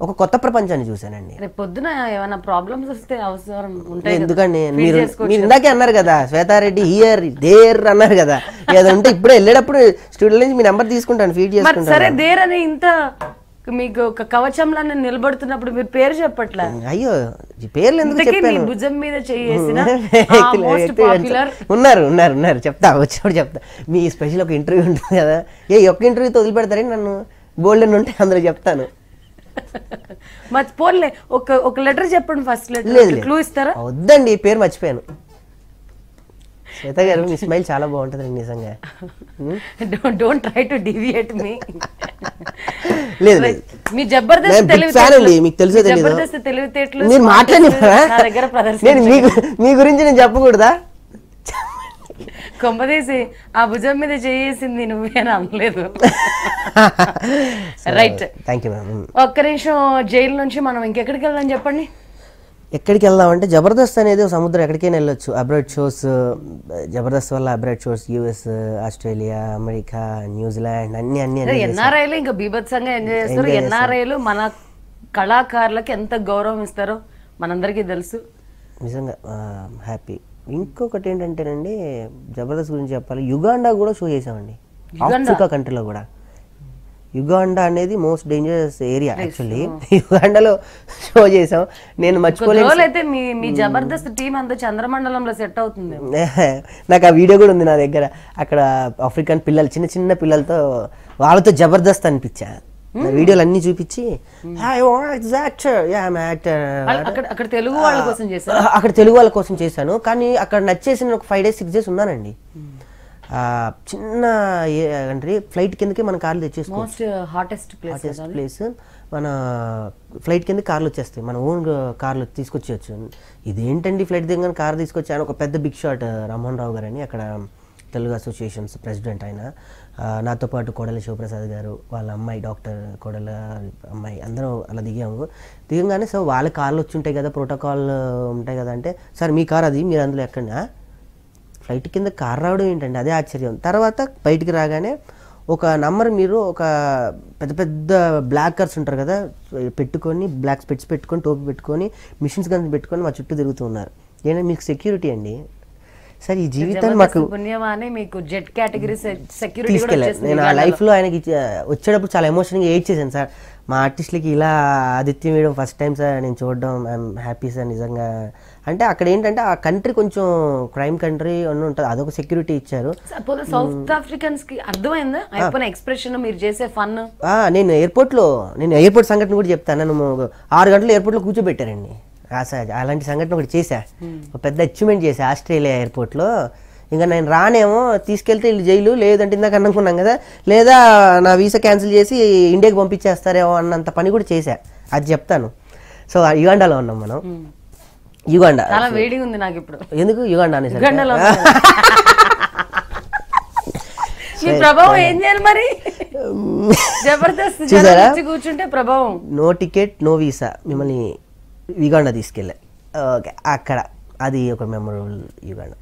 ఒక కొత్త ప్రపంచాన్ని చూశానండి. రేపు పొద్దున ఏమైనా ప్రాబ్లమ్స్ వస్తే అవసరం ఉంటాయి, ఎందుకండి మీరు ఇందాకే అన్నారు కదా శ్వేతారెడ్డి హియర్ దేర్ అన్నారు కదా, ఏదంటే ఇప్పుడే వెళ్ళేటప్పుడు స్టూడియో నుంచి మీ నెంబర్ తీసుకుంటాను, ఫీడ్ చేసుకుంటాను. సరే దేర్ అని ఇంత మీకు ఒక కవచంలా నిలబడుతున్నప్పుడు మీరు పేరు చెప్పట్లే. అయ్యో పేర్లు ఎందుకు చెప్పాను, భుజం మీద చేసిన ఉన్నారు ఉన్నారు ఉన్నారు చెప్తా, వచ్చినప్పుడు చెప్తా. మీ స్పెషల్ ఒక ఇంటర్వ్యూ ఉంటుంది కదా, ఒక్క ఇంటర్వ్యూతో వదిలిపెడతారని నన్ను బోల్డ్ ఉంటే అందరూ చెప్తాను. పోన్లే ఒక లెటర్ చెప్పండి, ఫస్ట్ లెటర్ క్లూ ఇస్తారా? వద్దండి, పేరు మర్చిపోయాను. శ్వేత గారు మీ స్మైల్ చాలా బాగుంటుంది నిజంగా. డోంట్ ట్రై టు డివియేట్ మీ. లేదు లేదు, మీ జబర్దస్త్ మీకు తెలిసే తెలివితేటలు మీరు మాట్లాడినారా? నేను మీ గురించి నేను చెప్పకూడదా? కొంపదీసి ఆ భుజం మీద చేసింది నువ్వే అని అనలేదు. Right, thank you madam. ఒక్క నిమిషం, జైలు నుంచి మనం ఇంకెక్కడికి వెళ్దాం చెప్పండి. ఎక్కడికి వెళ్దామంటే జబర్దస్త్ అనేది సముద్రం, ఎక్కడికైనా వెళ్ళొచ్చు. అబ్రాడ్ షోస్, జబర్దస్త్ వల్ల abroad shows US, Australia, America, New Zealand అన్ని అన్ని ఎన్ఆర్ఐలు ఇంకా బీభత్సంగా ఎంజాయ్ చేస్తారు. ఎన్ఆర్ఐలు మన కళాకారులకు ఎంత గౌరవం ఇస్తారో మనందరికీ తెలుసు. నిజంగా హ్యాపీ. ఇంకొకటి ఏంటంటేనండి, జబర్దస్త్ గురించి చెప్పాలి, యుగాండా కూడా షో చేసామండి, ఆఫ్రికా కంట్రీలో కూడా. యుగాండా అనేది మోస్ట్ డేంజరస్ ఏరియా యాక్చువల్లీ. యుగాండాలో షో చేసాం, నేను మర్చిపోలేదు. మీ జబర్దస్త్ టీం అంతా చంద్రమండలంలో సెట్ అవుతుంది. నాకు ఆ వీడియో కూడా ఉంది నా దగ్గర. అక్కడ ఆఫ్రికన్ పిల్లలు, చిన్న చిన్న పిల్లలతో, వాళ్ళతో జబర్దస్త్ అనిపించా. వీడియోలు అన్ని చూపించి అక్కడ తెలుగు వాళ్ళ కోసం చేశాను, అక్కడ తెలుగు వాళ్ళ కోసం చేశాను. కానీ అక్కడ నచ్చేసి నేను ఒక 5 days 6 days ఉన్నానండి. చిన్న కంట్రీ, ఫ్లైట్ కిందకి మన కార్లు తెచ్చేసుకోవచ్చు. హాటెస్ట్ ప్లేస్, మన ఫ్లైట్ కింద కార్లు వచ్చేస్తాయి, మన ఓన్ కార్లు తీసుకొచ్చేయచ్చు. ఇదేంటండి ఫ్లైట్ దిగగానే కార్ తీసుకొచ్చాను. ఒక పెద్ద బిగ్ షాట్ రామ్మోహన్ రావు గారు అని, అక్కడ తెలుగు అసోసియేషన్స్ ప్రెసిడెంట్ ఆయన, నాతో పాటు కోడల శివప్రసాద్ గారు, వాళ్ళ అమ్మాయి డాక్టర్ కోడల అమ్మాయి, అందరం అలా దిగంగానే సో వాళ్ళ కార్లు వచ్చి ఉంటాయి కదా, ప్రోటోకాల్ ఉంటాయి కదా. అంటే సార్ మీ కార్ అది, మీరు అందులో ఎక్కండి. ఫ్లైట్ కింద కార్ రావడం ఏంటండి, అదే ఆశ్చర్యం. తర్వాత బయటికి రాగానే ఒక నంబర్, మీరు ఒక పెద్ద పెద్ద బ్లాక్ కార్స్ ఉంటారు కదా, పెట్టుకొని బ్లాక్ స్పెట్స్ పెట్టుకొని, టోపీ పెట్టుకొని, మిషన్స్ గన్స్ పెట్టుకొని మా చుట్టూ తిరుగుతూ ఉన్నారు. ఏంటంటే మీకు సెక్యూరిటీ అండి. సరే ఈ జీవితాన్ని మాకు తీసుకెళ్ళాను. నేను ఆ లైఫ్లో ఆయనకి వచ్చేటప్పుడు చాలా ఎమోషనల్గా ఏడ్ చేశాను. సార్ మా ఆర్టిస్ట్లకి ఇలా ఆతిథ్యం వేయడం ఫస్ట్ టైం సార్ నేను చూడడం, ఐఎమ్ హ్యాపీ సార్ నిజంగా. అంటే అక్కడ ఏంటంటే ఆ కంట్రీ కొంచెం క్రైమ్ కంట్రీ అని ఉంటుంది, అదొక సెక్యూరిటీ ఇచ్చారు. సౌత్ ఆఫ్రికన్స్ కి అర్థమైందా ఎక్స్ప్రెషన్ మీరు చేసే ఫన్? నేను ఎయిర్పోర్ట్ సంఘటన కూడా చెప్తాను. నన్ను 6 గంటలు ఎయిర్పోర్ట్లో కూర్చోబెట్టారండి. అలాంటి సంఘటన ఒకటి చేశా, ఒక పెద్ద అచీవ్మెంట్ చేశా ఆస్ట్రేలియా ఎయిర్పోర్ట్లో. ఇంకా నేను రానేమో, తీసుకెళ్తే వీళ్ళు జైలు, లేదంటే ఇందాక అనుకున్నాం కదా, లేదా నా వీసా క్యాన్సిల్ చేసి ఇండియాకి పంపించేస్తారేమో అన్నంత పని కూడా చేశా, అది చెప్తాను. సో యుగాండాలో ఉన్నాం మనం. యుగాండా చాలా వేడిగా ఉంది నాకు ఇప్పుడు. ఎందుకు యుగాండా అనేసి ప్రభావం ఏం చేయాలి మరి? జబర్దస్త్ కూర్చుంటే ప్రభావం, నో టికెట్ నో వీసా, మిమ్మల్ని యుగాండా తీసుకెళ్ళా. ఓకే, అక్కడ అది ఒక మెమరబుల్ యుగాండా.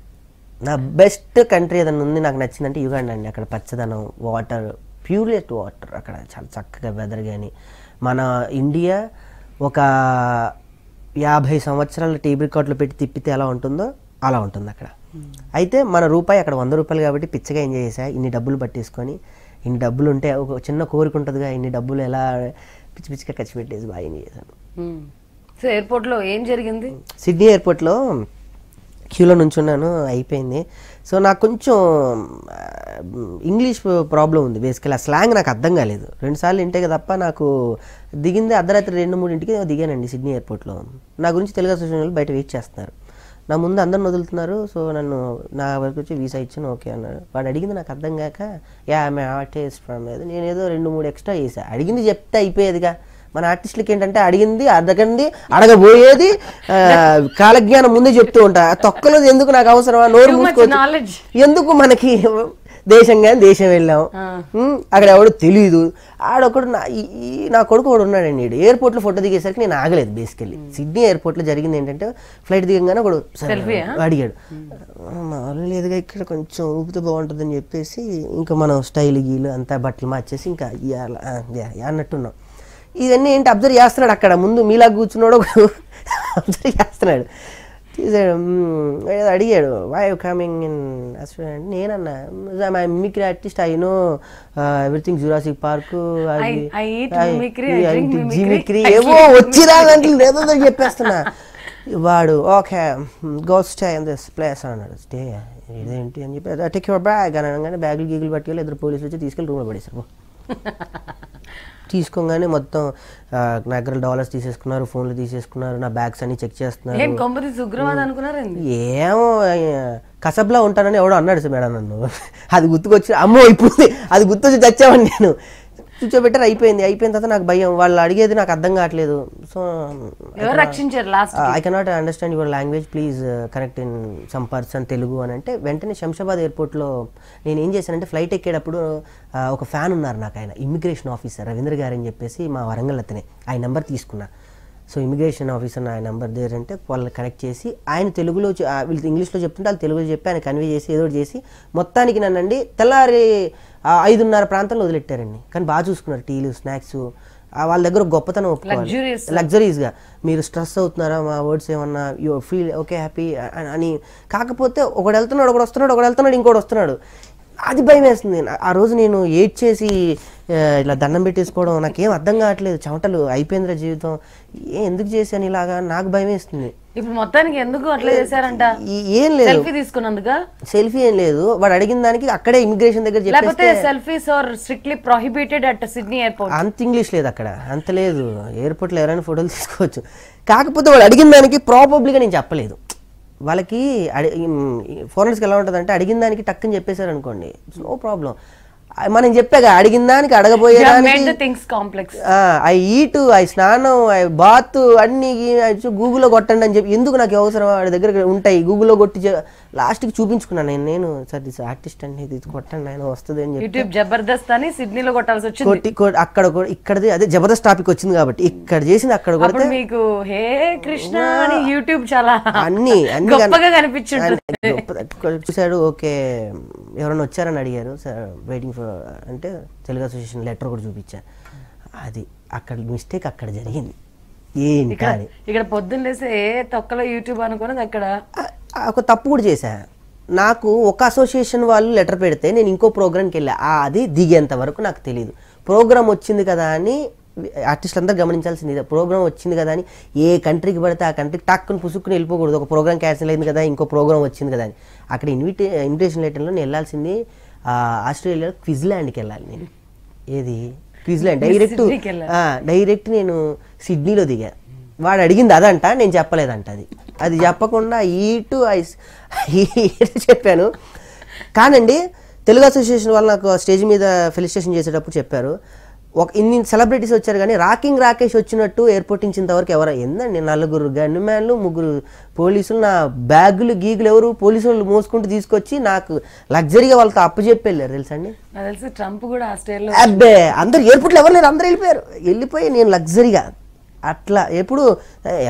నా బెస్ట్ కంట్రీ ఏదైనా ఉంది నాకు నచ్చిందంటే యుగాండా అండి. అక్కడ పచ్చదనం, వాటర్, ప్యూరిట్ వాటర్, అక్కడ చాలా చక్కగా వెదర్. కానీ మన ఇండియా ఒక 50 సంవత్సరాల టేబుల్ రికార్డులో పెట్టి తిప్పితే ఎలా ఉంటుందో అలా ఉంటుంది అక్కడ. అయితే మన రూపాయి అక్కడ 100 రూపాయలు కాబట్టి పిచ్చగా ఎంజాయ్ చేసా. ఇన్ని డబ్బులు పట్టేసుకొని, ఇన్ని డబ్బులు ఉంటే ఒక చిన్న కోరిక ఉంటుందిగా, ఇన్ని డబ్బులు ఎలా పిచ్చి పిచ్చిగా ఖర్చు పెట్టేసి బాగా ఎంజాయ్ చేశాను. సో ఎయిర్పోర్ట్లో ఏం జరిగింది? సిడ్నీ ఎయిర్పోర్ట్లో క్యూలో నుంచున్నాను, అయిపోయింది. సో నాకు కొంచెం ఇంగ్లీష్ ప్రాబ్లం ఉంది బేసికలీ. ఆ స్లాంగ్ నాకు అర్థం కాలేదు. 2 సార్లు ఇంటే తప్ప నాకు దిగింది అర్ధరాత్రి 2-3 దిగానండి సిడ్నీ ఎయిర్పోర్ట్లో. నా గురించి తెలుగు అసోసియేషన్ వాళ్ళు బయట వెయిట్ చేస్తున్నారు. నా ముందు అందరిని వదులుతున్నారు. సో నన్ను నా వరకు వచ్చి వీసా ఇచ్చాను, ఓకే అన్నారు. వాడు అడిగింది నాకు అర్థం కాక, ఐఎమ్ ఆర్టిస్ట్ ఫ్రమ్, నేను ఏదో 2-3 ఎక్స్ట్రా చేసా. అడిగింది చెప్తే అయిపోయేదిగా. మన ఆర్టిస్టులకి ఏంటంటే అడిగింది అడగండి, అడగబోయేది కాలజ్ఞానం ముందే చెప్తూ ఉంటా. తొక్కలో ఎందుకు నాకు అవసరమా, నోరు మూసుకోవచ్చు ఎందుకు మనకి. దేశం వెళ్ళాం. అక్కడ ఎవడో తెలియదు. ఆడొకడు నా కొడుకు ఒకడు ఉన్నాడండి. ఎయిర్పోర్ట్లో ఫోటో దిగేసరికి నేను ఆగలేదు. బేసికల్లీ సిడ్నీ ఎయిర్పోర్ట్లో జరిగింది ఏంటంటే ఫ్లైట్ దిగంగానే ఒకడు అడిగాడు, మామూలు లేదుగా ఇక్కడ కొంచెం ఊపితే బాగుంటుందని చెప్పేసి ఇంకా మనం స్టైల్ గీలు అంతా బట్టలు మార్చేసి ఇంకా అన్నట్టున్నాం. ఇవన్నీ ఏంటి అబ్జర్వ్ చేస్తున్నాడు. అక్కడ ముందు మీలా కూర్చున్నాడు ఒకడు అబ్జర్వ్ చేస్తున్నాడు. తీసాడు, అడిగాడు why you coming in restaurant. నేనన్నా mimicry artist, I know everything, Jurassic Park, జిమిక్రీ ఏవో వచ్చిరా లేదో చెప్పేస్తున్నా. వాడు okay go stay in this place అన్నాడు. స్టే ఇదేంటి అని చెప్పి టేక్ యువర్ బ్యాగ్ అని అనగానే బ్యాగులు గీగులు పట్టుకెళ్ళి ఇద్దరు పోలీసులు వచ్చి తీసుకెళ్ళి రూమ్లో పడేశారు. తీసుకోగానే మొత్తం నా దగ్గర డాలర్స్ తీసేసుకున్నారు, ఫోన్లు తీసేసుకున్నారు, నా బ్యాగ్స్ అన్ని చెక్ చేస్తున్నారు. ఏమో కసబ్లా ఉంటానని ఎవడో అన్నాడు మేడం నన్ను. అది గుర్తుకొచ్చి అమ్మో ఇప్పుడు అది గుర్తొచ్చి తెచ్చామని నేను కూర్చోబెట్టారు. అయిపోయిన తర్వాత నాకు భయం. వాళ్ళు అడిగేది నాకు అర్థం కావట్లేదు. So I cannot understand your language, please connect in some person Telugu అని అంటే వెంటనే శంషాబాద్ ఎయిర్పోర్ట్లో నేను ఏం చేశానంటే ఫ్లైట్ ఎక్కేటప్పుడు ఒక ఫ్యాన్ ఉన్నారు నాకు, ఆయన ఇమిగ్రేషన్ ఆఫీసర్ రవీంద్ర గారు అని చెప్పేసి మా వరంగల్ అతనే, ఆయన నెంబర్ తీసుకున్నా. సో ఇమిగ్రేషన్ ఆఫీసర్ ఆయన నెంబర్ దగ్గర అంటే వాళ్ళని కనెక్ట్ చేసి ఆయన తెలుగులో వీళ్ళు ఇంగ్లీష్లో చెప్తుంటే వాళ్ళు తెలుగులో చెప్పి ఆయన కన్వే చేసి ఏదో చేసి మొత్తానికి నన్నండి తెల్లారి 5:30 ప్రాంతంలో వదిలెట్టారండి. కానీ బాగా చూసుకున్నారు, టీలు స్నాక్స్. వాళ్ళ దగ్గర గొప్పతనం ఒప్పుకోవాలి, లగ్జరీస్గా. మీరు స్ట్రెస్ అవుతున్నారా, మా వర్డ్స్ ఏమన్నా యూ ఫీల్ ఓకే హ్యాపీ అని. కాకపోతే ఒకడు వెళ్తున్నాడు, ఒకడు వెళ్తున్నాడు, ఇంకోటి వస్తున్నాడు. అది భయం వేస్తుంది. ఆ రోజు నేను ఏడ్ చేసి ఇలా దండం పెట్టేసుకోవడం నాకేం అర్థం కావట్లేదు. చెమటలు అయిపోయిందిరా జీవితం, ఎందుకు చేశాను ఇలాగా, నాకు భయం వేస్తుంది. ఇప్పుడు మొత్తానికి ఎందుకు అట్లా చేశారంట? ఏం లేదు, సెల్ఫీ తీసుకున్నందుకు. సెల్ఫీ ఏం లేదు, వాడు అడిగిన దానికి అక్కడే ఇమిగ్రేషన్ దగ్గర చెప్పేస్తే selfies are strictly prohibited at Sydney airport. అంత ఇంగ్లీష్ లేదు అక్కడ, అంత లేదు. ఎయిర్పోర్ట్లో ఎవరైనా ఫోటోలు తీసుకోవచ్చు. కాకపోతే వాడు అడిగిన దానికి ప్రాబబ్లీగా నేను చెప్పలేదు. వాళ్ళకి ఫారినర్స్కి ఎలా ఉంటుంది అంటే అడిగిన దానికి టక్కుని చెప్పేశారు అనుకోండి, నో ప్రాబ్లం. మనం చెప్పాక అడిగిన దానికి అడగబోయేదానికి ఐ ఈట్, ఐ స్నానం, ఐ బాత్ అన్ని గూగుల్లో కొట్టండి అని చెప్పి ఎందుకు నాకు అవసరం, వాడి దగ్గర ఉంటాయి గూగుల్లో కొట్టి లాస్ట్కి చూపించుకున్నాను నేను సార్ దిస్ ఆర్టిస్ట్ అండి, ఇది కొట్టండి ఆయన వస్తుంది అని చెప్పి జబర్దస్త్ అని సిడ్నీలో కొట్టాల్సి వచ్చింది. అక్కడ ఇక్కడది అదే జబర్దస్త్ టాపిక్ వచ్చింది కాబట్టి ఇక్కడ చేసింది అక్కడ కూడా మీకు హే కృష్ణ అని యూట్యూబ్ చాలా అన్ని కనిపించింది. చూసాడు, ఓకే ఎవరైనా వచ్చారని అడిగారు, సార్ వెయిటింగ్ ఫర్ అంటే తెలుగు అసోసియేషన్ లెటర్ కూడా చూపించాను. అది అక్కడ మిస్టేక్ అక్కడ జరిగింది. ఏంటి ఇక్కడ పొద్దున్న లేసే తొక్కలో యూట్యూబ్ అనుకున్నది అక్కడ ఒక తప్పు కూడా చేశా. నాకు ఒక అసోసియేషన్ వాళ్ళు లెటర్ పెడితే నేను ఇంకో ప్రోగ్రామ్కి వెళ్ళా, అది దిగేంత వరకు నాకు తెలియదు. ప్రోగ్రామ్ వచ్చింది కదా అని ఆర్టిస్టులు అందరూ గమనించాల్సింది, ప్రోగ్రామ్ వచ్చింది కదా అని ఏ కంట్రీకి పడితే ఆ కంట్రీకి టక్కుని పుసుక్కుని వెళ్ళిపోకూడదు. ఒక ప్రోగ్రామ్ క్యాన్సిల్ అయింది కదా ఇంకో ప్రోగ్రామ్ వచ్చింది కదా అని. అక్కడ ఇన్విటేషన్ లెటర్లో నేను వెళ్ళాల్సింది ఆస్ట్రేలియా క్విజ్లాండ్కి వెళ్ళాలి నేను. ఏది క్విజ్లాండ్ డైరెక్ట్ నేను సిడ్నీలో దిగా. వాడు అడిగింది అదంట, నేను చెప్పలేదంట. అది చెప్పకుండా చెప్పాను. కానండి తెలుగు అసోసియేషన్ వాళ్ళు నాకు స్టేజ్ మీద ఫెలిసిటేషన్ చేసేటప్పుడు చెప్పారు, ఇన్ని సెలబ్రిటీస్ వచ్చారు కానీ రాకింగ్ రాకేష్ వచ్చినట్టు ఎయిర్పోర్ట్ నుంచి ఇంతవరకు ఎవరు ఏందండి, 4 గన్మ్యాన్లు 3 పోలీసులు, నా బ్యాగులు గీగులు ఎవరు పోలీసు వాళ్ళు మోసుకుంటూ తీసుకొచ్చి నాకు లగ్జరీగా వాళ్ళతో అప్పు చెప్పి వెళ్ళారు తెలుసా అండి. ట్రంప్ కూడా అబ్బే అందరు ఎయిర్పోర్ట్లో ఎవరు లేరు, అందరూ వెళ్ళిపోయి నేను లగ్జరీగా అట్లా. ఎప్పుడు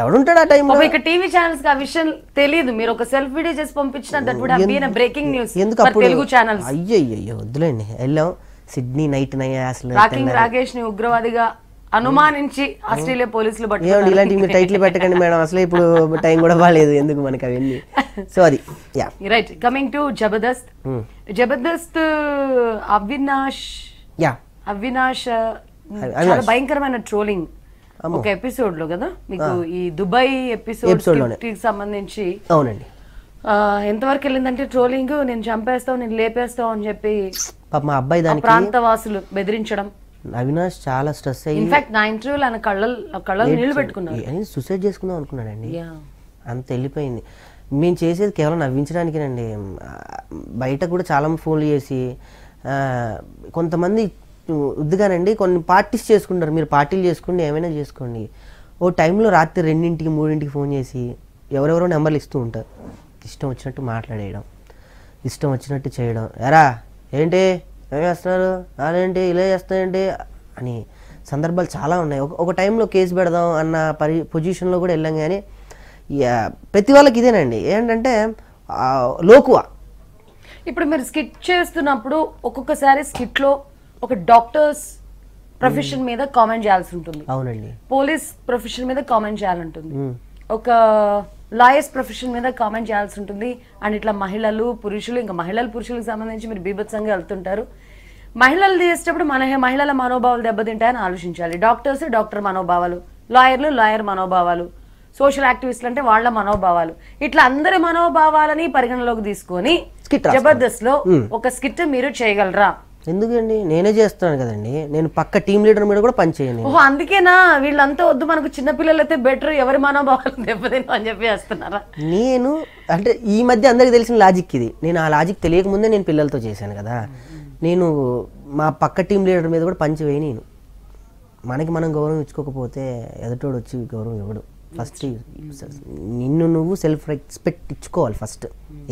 ఎవడుంటాడు ఆ టైంలో. టీవీ ఛానల్స్ ఆ విషయం తెలియదు, మీరు ఒక సెల్ఫ్ వీడియో చేసి పంపించిన బ్రేకింగ్ న్యూస్ ఎందుకు అప్పుడు తెలుగు ఛానల్స్. అయ్యో వద్దులేండి. వెళ్ళాం సిడ్నీ నైట్ అసలు రాకింగ్ రాకేష్ ని ఉగ్రవాదిగా అనుమానించి ఆస్ట్రేలియా పోలీసులు పట్టుకున్నారు. ఇలాంటి మీరు టైటిల్ పెట్టకండి మేడం, అసలు ఇప్పుడు టైం కూడా బాగాలేదు ఎందుకు మనకి అవన్నీ. సో అది right. Coming to Jabardasth Avinash చాలా భయంకరమైన ట్రోలింగ్ ఒక ఎపిసోడ్ లో కదా మీకు, ఈ దుబాయ్ ఎపిసోడ్ కి సంబంధించి. అవునండి. ఎంతవరకు వెళ్ళిందంటే ట్రోలింగ్, నేను చంపేస్తావు, నేను లేపేస్తావు అని చెప్పి మా అబ్బాయి దానికి ప్రాంతవాసులు బెదిరించడం. అవినాష్ చాలా స్ట్రెస్ అయ్యి ఇన్ఫాక్ట్ నా ఇంటర్వ్యూలో ఆయన కళ్ళలో నీళ్లు పెట్టుకున్నాడు, సూసైడ్ చేసుకుందాం అనుకున్నాడండి. అంత వెళ్ళిపోయింది. మేము చేసేది కేవలం నవ్వించడానికేనండి. బయట కూడా చాలా ఫోన్లు చేసి కొంతమంది వద్దుగానండి కొన్ని పార్టీస్ చేసుకుంటారు, మీరు పార్టీలు చేసుకోండి ఏమైనా చేసుకోండి. ఓ టైంలో రాత్రి 2ంటికి 3ంటికి ఫోన్ చేసి ఎవరెవరో నెంబర్లు ఇస్తూ ఉంటారు. ఇష్టం వచ్చినట్టు మాట్లాడేయడం, ఇష్టం వచ్చినట్టు చేయడం. ఎరా ఏంటి ఏం చేస్తున్నారు, అదేంటి ఇలా చేస్తారేంటి అని సందర్భాలు చాలా ఉన్నాయి. ఒక టైంలో కేసు పెడదాం అన్న పొజిషన్లో కూడా వెళ్ళాం. కానీ ప్రతి వాళ్ళకి ఇదేనండి ఏంటంటే లోకువ. ఇప్పుడు మీరు స్కిట్ చేస్తున్నప్పుడు ఒక్కొక్కసారి స్కిట్ లో ఒక డాక్టర్స్ ప్రొఫెషన్ మీద కామెంట్ చేయాల్సి ఉంటుంది, అవునండి, పోలీస్ ప్రొఫెషన్ మీద కామెంట్ చేయాలంటుంది, ఒక లాయర్స్ ప్రొఫెషన్ మీద కామెంట్ చేయాల్సి ఉంటుంది. అండ్ ఇట్లా మహిళలు పురుషులు, ఇంకా మహిళలు పురుషులకు సంబంధించి మీరు బీభత్సంగా వెళ్తుంటారు. మహిళలు చేసేటప్పుడు మహిళల మనోభావాలు దెబ్బతింటాయని ఆలోచించాలి. డాక్టర్స్ డాక్టర్ మనోభావాలు, లాయర్లు లాయర్ మనోభావాలు, సోషల్ యాక్టివిస్టులు అంటే వాళ్ళ మనోభావాలు, ఇట్లా అందరి మనోభావాలని పరిగణలోకి తీసుకొని జబర్దస్త్ లో ఒక స్కిట్ మీరు చేయగలరా? ఎందుకండి, నేనే చేస్తున్నాను కదండి. నేను పక్క టీం లీడర్ మీద కూడా పని చేయను. ఓహో, అందుకేనా వీళ్ళంతా వద్దు, మనకు చిన్నపిల్లలు అయితే బెటర్, ఎవరి మనోభావాలు దెబ్బతింటా అని చెప్పి వేస్తున్నారా? నేను అంటే ఈ మధ్య అందరికి తెలిసిన లాజిక్ ఇది. నేను ఆ లాజిక్ తెలియక ముందే నేను పిల్లలతో చేశాను కదా. నేను మా పక్క టీం లీడర్ మీద కూడా పంచి వేయి. నేను మనకి మనం గౌరవం ఇచ్చుకోకపోతే ఎదుటోడు వచ్చి గౌరవం ఇవ్వడు. ఫస్ట్ నిన్ను నువ్వు సెల్ఫ్ రెస్పెక్ట్ ఇచ్చుకోవాలి ఫస్ట్.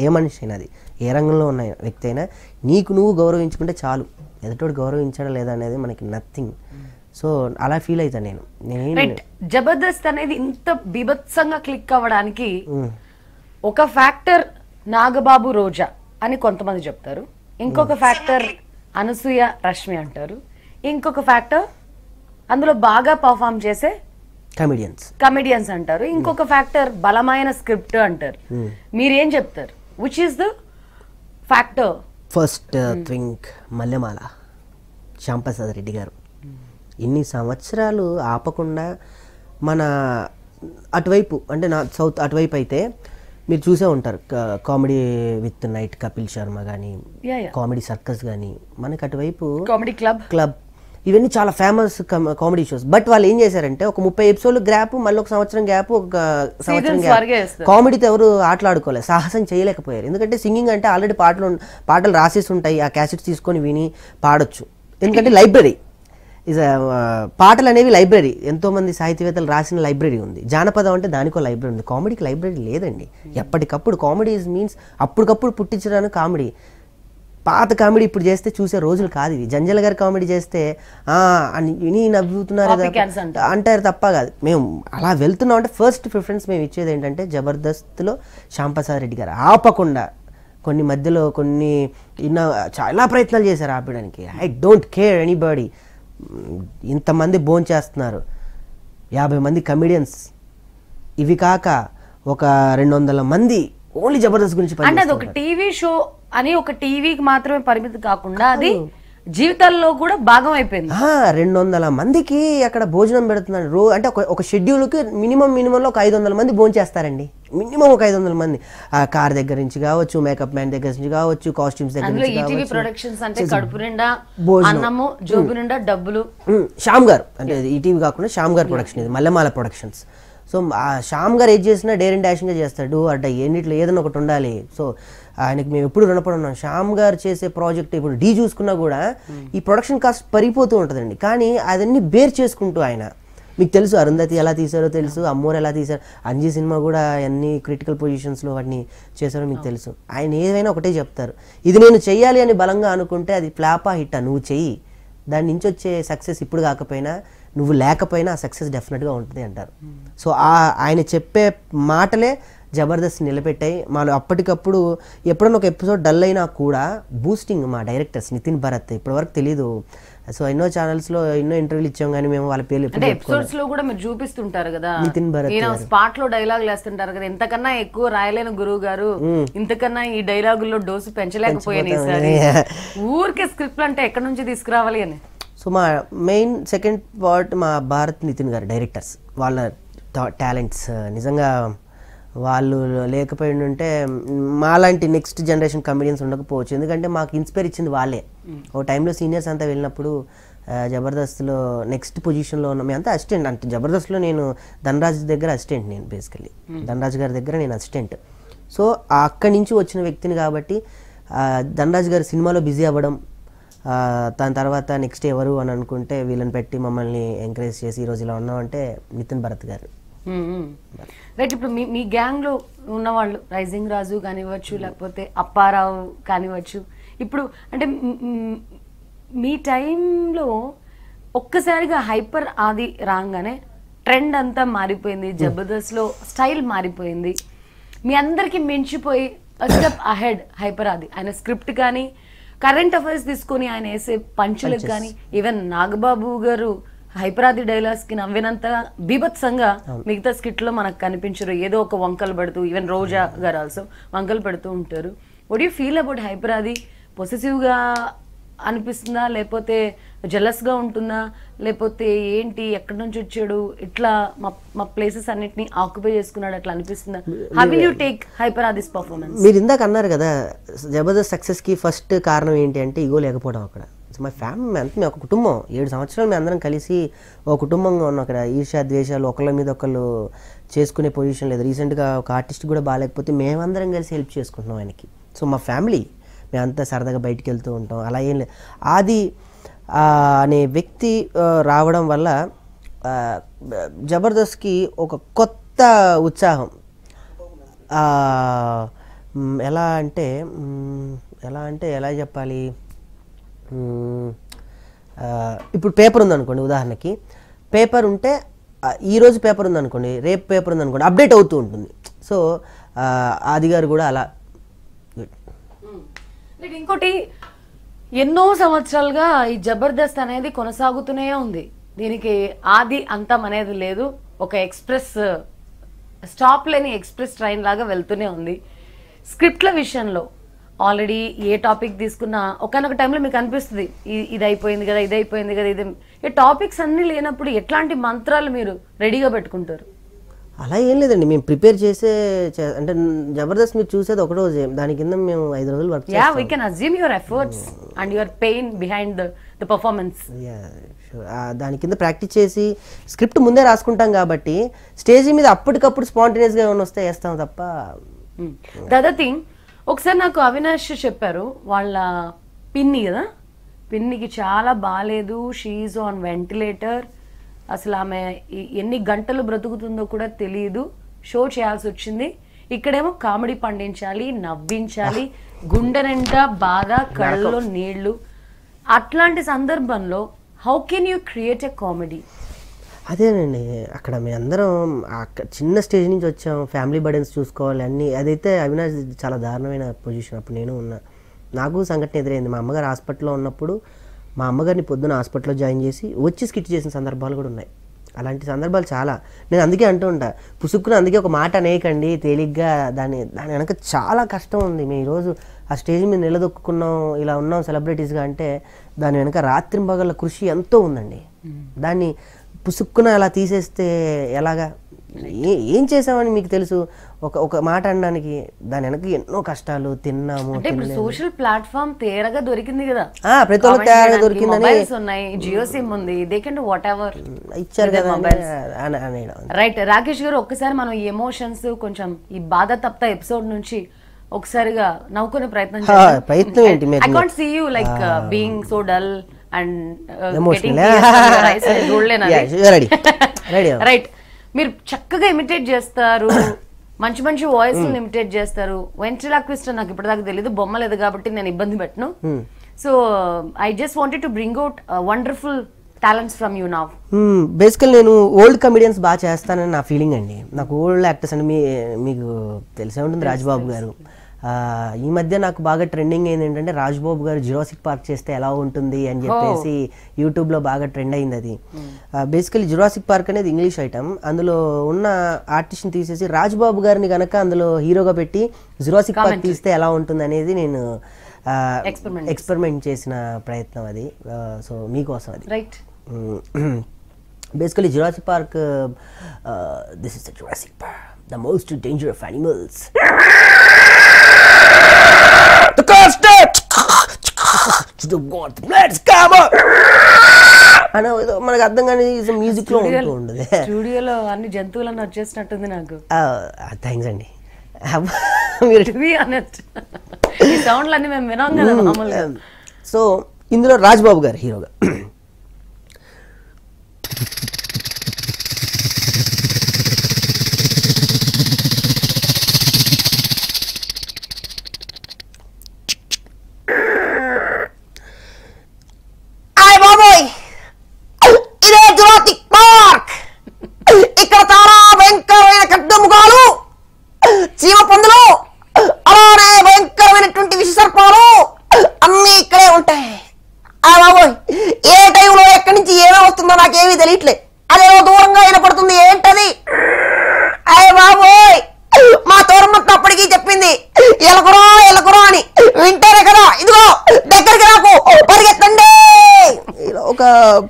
ఏ మనిషి అయినా, అది ఏ రంగంలో ఉన్న వ్యక్తి అయినా, నీకు నువ్వు గౌరవించుకుంటే చాలు. ఎదుటోడు గౌరవించడం లేదా అనేది మనకి నథింగ్. సో అలా ఫీల్ అవుతాను నేను. జబర్దస్త్ అనేది ఇంత బీభత్సంగా క్లిక్ అవ్వడానికి ఒక ఫ్యాక్టర్ నాగబాబు రోజా అని కొంతమంది చెప్తారు, ఇంకొక ఫ్యాక్టర్ అనసూయ రష్మి అంటారు, ఇంకొక ఫ్యాక్టర్ అందులో బాగా పర్ఫామ్ చేసే కమెడియన్స్ అంటారు, ఇంకొక ఫ్యాక్టర్ బలమైన స్క్రిప్ట్ అంటారు. మీరేం చెప్తారు? Which is the factor? First think Mallemala Shyamprasad Reddy గారు ఇన్ని సంవత్సరాలు ఆపకుండా మన అటువైపు అంటే నా సౌత్ అటువైపు అయితే మీరు చూసే ఉంటారు, comedy with night Kapil Sharma కానీ, కామెడీ సర్కస్ కానీ, మనకి అటువైపు కామెడీ క్లబ్ ఇవన్నీ చాలా ఫేమస్ కామెడీ షోస్. బట్ వాళ్ళు ఏం చేశారంటే ఒక 30 ఎపిసోడ్లు గ్యాప్, మళ్ళీ ఒక సంవత్సరం గ్యాప్, ఒక సంవత్సరం గ్యాప్. కామెడీతో ఎవరు ఆటలాడుకోలేదు, సాహసం చేయలేకపోయారు. ఎందుకంటే సింగింగ్ అంటే ఆల్రెడీ పాటలు రాసేసి ఉంటాయి, ఆ క్యాసెట్స్ తీసుకొని విని పాడొచ్చు. ఎందుకంటే లైబ్రరీ పాటలు అనేవి లైబ్రరీ, ఎంతోమంది సాహిత్యవేత్తలు రాసిన లైబ్రరీ ఉంది. జానపదం అంటే దానికో లైబ్రరీ ఉంది. కామెడీకి లైబ్రరీ లేదండి. ఎప్పటికప్పుడు కామెడీ మీన్స్ అప్పటికప్పుడు పుట్టించడానికి కామెడీ. పాత కామెడీ ఇప్పుడు చేస్తే చూసే రోజులు కాదు ఇవి. జంజల్ గారి కామెడీ చేస్తే అని నవ్వుతున్నారు అంటారు తప్ప కాదు. మేము అలా వెళ్తున్నాం అంటే ఫస్ట్ ప్రిఫరెన్స్ మేము ఇచ్చేది ఏంటంటే జబర్దస్త్లో శ్యాంప్రసాద్ రెడ్డి గారు ఆపకుండా కొన్ని మధ్యలో చాలా ప్రయత్నాలు చేశారు ఆపడానికి. I don't care anybody. ఇంతమంది బోన్ చేస్తున్నారు, 50 మంది కమెడియన్స్, ఇవి కాక ఒక 200 మంది ఓన్లీ జబర్దస్త్ గురించి. అంటే అది ఒక టీవీ షో అని ఒక టీవీకి మాత్రమే పరిమితి కాకుండా అది జీవితాల్లో కూడా భాగం అయిపోయింది. 200 మందికి అక్కడ భోజనం పెడుతున్నాడు. అంటే ఒక షెడ్యూల్కి మినిమంలో ఒక 500 మంది భోజనం చేస్తారండి. మినిమం ఒక 500 మంది. కార్ దగ్గర నుంచి కావచ్చు, మేకప్ మ్యాన్ దగ్గర నుంచి కావచ్చు, కాస్ట్యూమ్స్ దగ్గర నుంచి కావచ్చు. ప్రొడక్షన్స్ అంటే కడుపు నిండా అన్నము, జోబు నిండా డబ్బులు. శ్యామ్ గారు అంటే ఈటీవీ కాకుండా శ్యామ్ గారు ప్రొడక్షన్, ఇది మల్లెమాల ప్రొడక్షన్స్. సో ఆ శ్యామ్ గారు ఏది చేసినా డేరింగ్ డాషింగ్గా చేస్తాడు. అంటే ఎన్నిట్లో ఏదైనా ఒకటి ఉండాలి. సో ఆయనకి మేము ఎప్పుడు రుణపడి ఉన్నాం. శ్యామ్ గారు చేసే ప్రాజెక్ట్ ఇప్పుడు డీ చూసుకున్నా కూడా ఈ ప్రొడక్షన్ కాస్ట్ పెరిగిపోతూ ఉంటుందండి. కానీ అదన్నీ బేర్ చేసుకుంటూ ఆయన, మీకు తెలుసు అరుంధతి ఎలా తీశారో తెలుసు, అమ్మోరు ఎలా తీశారు, అంజీ సినిమా కూడా అన్ని క్రిటికల్ పొజిషన్స్లో వాటిని చేశారో మీకు తెలుసు. ఆయన ఏదైనా ఒకటే చెప్తారు, ఇది నేను చెయ్యాలి అని బలంగా అనుకుంటే అది ఫ్లాపా హిట్టా నువ్వు చెయ్యి, దాని నుంచి వచ్చే సక్సెస్ ఇప్పుడు కాకపోయినా నువ్వు లేకపోయినా ఆ సక్సెస్ డెఫినెట్గా ఉంటుంది అంటారు. సో ఆయన చెప్పే మాటలే జబర్దస్త్ నిలబెట్టాయి. మాలో అప్పటికప్పుడు ఎప్పుడన్నా ఒక ఎపిసోడ్ డల్ అయినా కూడా బూస్టింగ్ మా డైరెక్టర్స్ నితిన్ భరత్, ఇప్పటివరకు తెలీదు. సో ఎన్నో ఛానల్స్ లో ఎన్నో ఇంటర్వ్యూలు ఇచ్చాం కానీ మేము వాళ్ళ పేర్లు ఎపిసోడ్స్ లో కూడా మీరు చూపిస్తుంటారు కదా, నితిన్ భరత్ స్పాట్ లో డైలాగులు వేస్తుంటారు కదా, ఇంతకన్నా ఎక్కువ రాయలేని గురువు గారు, ఇంతకన్నా ఈ డైలాగుల్లో డోసు పెంచలేకపోయాను ఈసారి, ఊరికే స్క్రిప్ట్ అంటే ఎక్కడి నుంచి తీసుకురావాలి అని. సో మా మెయిన్ సెకండ్ పార్ట్ మా భారత్ నితిన్ గారు డైరెక్టర్స్, వాళ్ళ టాలెంట్స్ నిజంగా వాళ్ళు లేకపోయి ఉంటే మాలాంటి నెక్స్ట్ జనరేషన్ కమెడియన్స్ ఉండకపోవచ్చు. ఎందుకంటే మాకు ఇన్స్పైర్ ఇచ్చింది వాళ్ళే. ఓ టైంలో సీనియర్స్ అంతా వెళ్ళినప్పుడు జబర్దస్త్లో నెక్స్ట్ పొజిషన్లో ఉన్నాం. మేమంతా అసిస్టెంట్. అంటే జబర్దస్త్లో నేను ధనరాజ్ దగ్గర అసిస్టెంట్, నేను బేసికలీ ధనరాజ్ గారి దగ్గర నేను అసిస్టెంట్. సో అక్కడి నుంచి వచ్చిన వ్యక్తిని కాబట్టి ధనరాజ్ గారి సినిమాలో బిజీ అవ్వడం, దాని తర్వాత నెక్స్ట్ ఎవరు అని అనుకుంటే వీళ్ళని పెట్టి మమ్మల్ని ఎంకరేజ్ చేసి ఈరోజు ఇలా ఉన్నామంటే నితిన్ భరత్ గారు. రైట్. ఇప్పుడు మీ గ్యాంగ్ లో ఉన్నవాళ్ళు రైజింగ్ రాజు కానివ్వచ్చు, లేకపోతే అప్పారావు కానివ్వచ్చు, ఇప్పుడు అంటే మీ టైంలో ఒక్కసారిగా హైపర్ ఆది రాగానే ట్రెండ్ అంతా మారిపోయింది, జబర్దస్త్లో స్టైల్ మారిపోయింది, మీ అందరికి మించిపోయి స్టెప్ అహెడ్ హైపర్ ఆది. ఆయన స్క్రిప్ట్ కానీ కరెంట్ అఫైర్స్ తీసుకొని ఆయన వేసే పంచులకు కానీ, ఈవెన్ నాగబాబు గారు హైపరాది డైలాగ్స్ కి నవ్వినంత బీభత్సంగా మిగతా స్కిట్ లో మనకు కనిపించరు. ఏదో ఒక వంకలు పెడుతూ, ఈవెన్ రోజా గారు ఆల్సో వంకలు పెడుతూ ఉంటారు. What you feel about Hyper Aadi? Possessive గా అనిపిస్తుందా, లేకపోతే జెలస్ గా ఉంటుందా, లేకపోతే ఏంటి, ఎక్కడి నుంచి వచ్చాడు, ఇట్లా మా ప్లేసెస్ అన్నిటిని ఆక్యుపై చేసుకున్నాడు అట్లా అనిపిస్తుందా? హౌ విల్ యూ టేక్ హైపరాదిస్ పర్ఫార్మెన్స్? మీరు ఇందాక అన్నారు కదా జబర్దస్త్ సక్సెస్ కి ఫస్ట్ కారణం ఏంటి అంటే ఈగో లేకపోవడం. అక్కడ మా ఫ్యామిలీ అంతా, మేము ఒక కుటుంబం, 7 సంవత్సరాలు మేము అందరం కలిసి ఒక కుటుంబంగా ఉన్నాం. అక్కడ ఈర్ష్య ద్వేషాలు ఒకళ్ళ మీద ఒకళ్ళు చేసుకునే పొజిషన్ లేదు. రీసెంట్గా ఒక ఆర్టిస్ట్ కూడా బాగాలేకపోతే మేమందరం కలిసి హెల్ప్ చేసుకుంటున్నాం ఆయనకి. సో మా ఫ్యామిలీ మేమంతా సరదాగా బయటికి వెళ్తూ ఉంటాం. అలా ఏం లేదు. ఆది అనే వ్యక్తి రావడం వల్ల జబర్దస్త్కి ఒక కొత్త ఉత్సాహం, ఎలా చెప్పాలి, ఇప్పుడు పేపర్ ఉందనుకోండి, ఉదాహరణకి పేపర్ ఉంటే ఈరోజు పేపర్ ఉందనుకోండి, రేపు పేపర్ ఉందనుకోండి, అప్డేట్ అవుతూ ఉంటుంది. సో ఆది గారు కూడా అలా. ఇంకోటి, ఎన్నో సంవత్సరాలుగా ఈ జబర్దస్త్ అనేది కొనసాగుతూనే ఉంది. దీనికి ఆది అంతం అనేది లేదు. ఒక ఎక్స్ప్రెస్ స్టాప్ లేని ఎక్స్ప్రెస్ ట్రైన్ లాగా వెళ్తూనే ఉంది. స్క్రిప్ట్ల విషయంలో ఆల్రెడీ ఏ టాపిక్ తీసుకున్నా ఒకనొక టైంలో మీకు అనిపిస్తుంది ఇది అయిపోయింది కదా, ఇది అయిపోయింది కదా, ఇది ఈ టాపిక్స్ అన్నీ లేనప్పుడు ఎట్లాంటి మంత్రాలు మీరు రెడీగా పెట్టుకుంటారు? అలా ఏం లేదండి, మేము ప్రిపేర్ చేసే అంటే జబర్దస్త్ మీరు చూసేది ఒక రోజే, దాని కింద మేము 5 రోజులు వర్క్ చేస్తాం. we can assume your efforts and your pain behind the performance. దాని కింద ప్రాక్టీస్ చేసి స్క్రిప్ట్ ముందే రాసుకుంటాం కాబట్టి స్టేజ్ మీద అప్పటికప్పుడు స్పాంటేనియస్గా ఏమైనా వస్తే వేస్తాం తప్ప. ద అదర్ థింగ్, ఒకసారి నాకు అవినాష్ చెప్పారు, వాళ్ళ పిన్ని కదా, పిన్నికి చాలా బాగాలేదు, షీఈ్ ఆన్ వెంటిలేటర్, అసలు ఆమె ఎన్ని గంటలు బ్రతుకుతుందో కూడా తెలియదు, షో చేయాల్సి వచ్చింది. ఇక్కడేమో కామెడీ పండించాలి, నవ్వించాలి, గుండె నిండా బాధ, కళ్ళలో నీళ్లు. అట్లాంటి సందర్భంలో how can you create a comedy? అదేనండి, అక్కడ మేము అందరం చిన్న స్టేజ్ నుంచి వచ్చాం, ఫ్యామిలీ బర్డెన్స్ చూసుకోవాలి అన్నీ. అదైతే అవినాష్ చాలా దారుణమైన పొజిషన్. అప్పుడు నేను ఉన్నా, నాకు సంఘటన ఎదురైంది. మా అమ్మగారు హాస్పిటల్లో ఉన్నప్పుడు మా అమ్మగారిని పొద్దున హాస్పిటల్లో జాయిన్ చేసి వచ్చి స్కిట్ చేసిన సందర్భాలు కూడా ఉన్నాయి. అలాంటి సందర్భాలు చాలా. నేను అందుకే అంటూ ఉంటా, పుసుక్కున అందుకే ఒక మాట అనేయకండి తేలిగ్గా, దాని వెనక చాలా కష్టం ఉంది. మేము ఈరోజు ఆ స్టేజ్ మీద నిలదొక్కున్నాం, ఇలా ఉన్నాం సెలబ్రిటీస్గా అంటే దాని వెనక రాత్రింబగళ్ళ కృషి ఎంతో ఉందండి. దాన్ని పుసుక్కున అలా తీసేస్తే ఎలాగా? ఏం చేసామని మీకు తెలుసు? ఒక మాట అనడానికి దాని వెనక ఎన్నో కష్టాలు తిన్నాము. సోషల్ ప్లాట్ఫామ్ తేరగా దొరికింది కదా, ప్రతి ఒక్కరు తేరగా దొరికిందని, జియో సిమ్ ఉంది, they can do what ever ఇచ్చారు కదా. రైట్ రాకేష్ గారు, ఒక్కసారి మనం ఈ ఎమోషన్స్ కొంచెం ఈ బాధ తప్త ఎపిసోడ్ నుంచి ఒకసారిగా నవ్వుకునే ప్రయత్నం ఏంటి? I can't see you like being so dull and right. మీరు చక్కగా ఇమిటేట్ చేస్తారు, మంచి మంచి వాయిస్ ఇమిటేట్ చేస్తారు. వెంట్రిలాక్విస్ట్ నాకు ఇప్పటిదాకా తెలియదు, బొమ్మ లేదు కాబట్టి నేను ఇబ్బంది పెట్టను. So I just wanted to bring out wonderful talents from you now. బేసికల్ నేను ఓల్డ్ కమెడియన్స్ బాగా చేస్తానని నా ఫీలింగ్ అండి. నాకు ఓల్డ్ యాక్టర్స్ అంటే మీకు తెలిసే ఉంటుంది, రాజ్బాబు గారు. ఈ మధ్య నాకు బాగా ట్రెండింగ్ అయింది ఏంటంటే, రాజ్బాబు గారు జురాసిక్ పార్క్ చేస్తే ఎలా ఉంటుంది అని చెప్పేసి యూట్యూబ్లో బాగా ట్రెండ్ అయింది. అది బేసికలీ జురాసిక్ పార్క్ అనేది ఇంగ్లీష్ ఐటమ్. అందులో ఉన్న ఆర్టిస్ట్ని తీసేసి రాజ్బాబు గారిని కనుక అందులో హీరోగా పెట్టి జురాసిక్ పార్క్ తీస్తే ఎలా ఉంటుంది అనేది నేను ఎక్స్పెరిమెంట్ చేసిన ప్రయత్నం అది. సో మీకోసం అది. Right. Basically Jurassic Park, this is the Jurassic Park, the most dangerous of animals. The coaster to the god, let's come on. అనే మనకు అర్థం కానీ మ్యూజిక్ లో ఉంటుంది. స్టూడియోలో అన్ని జంతువులను వచ్చేసినట్టుంది నాకు. థ్యాంక్స్ అండి. ఈ సౌండ్లు అన్ని మేము వినాం కదా మామూలుగా. సో ఇందులో రాజ్బాబు గారు హీరోగా.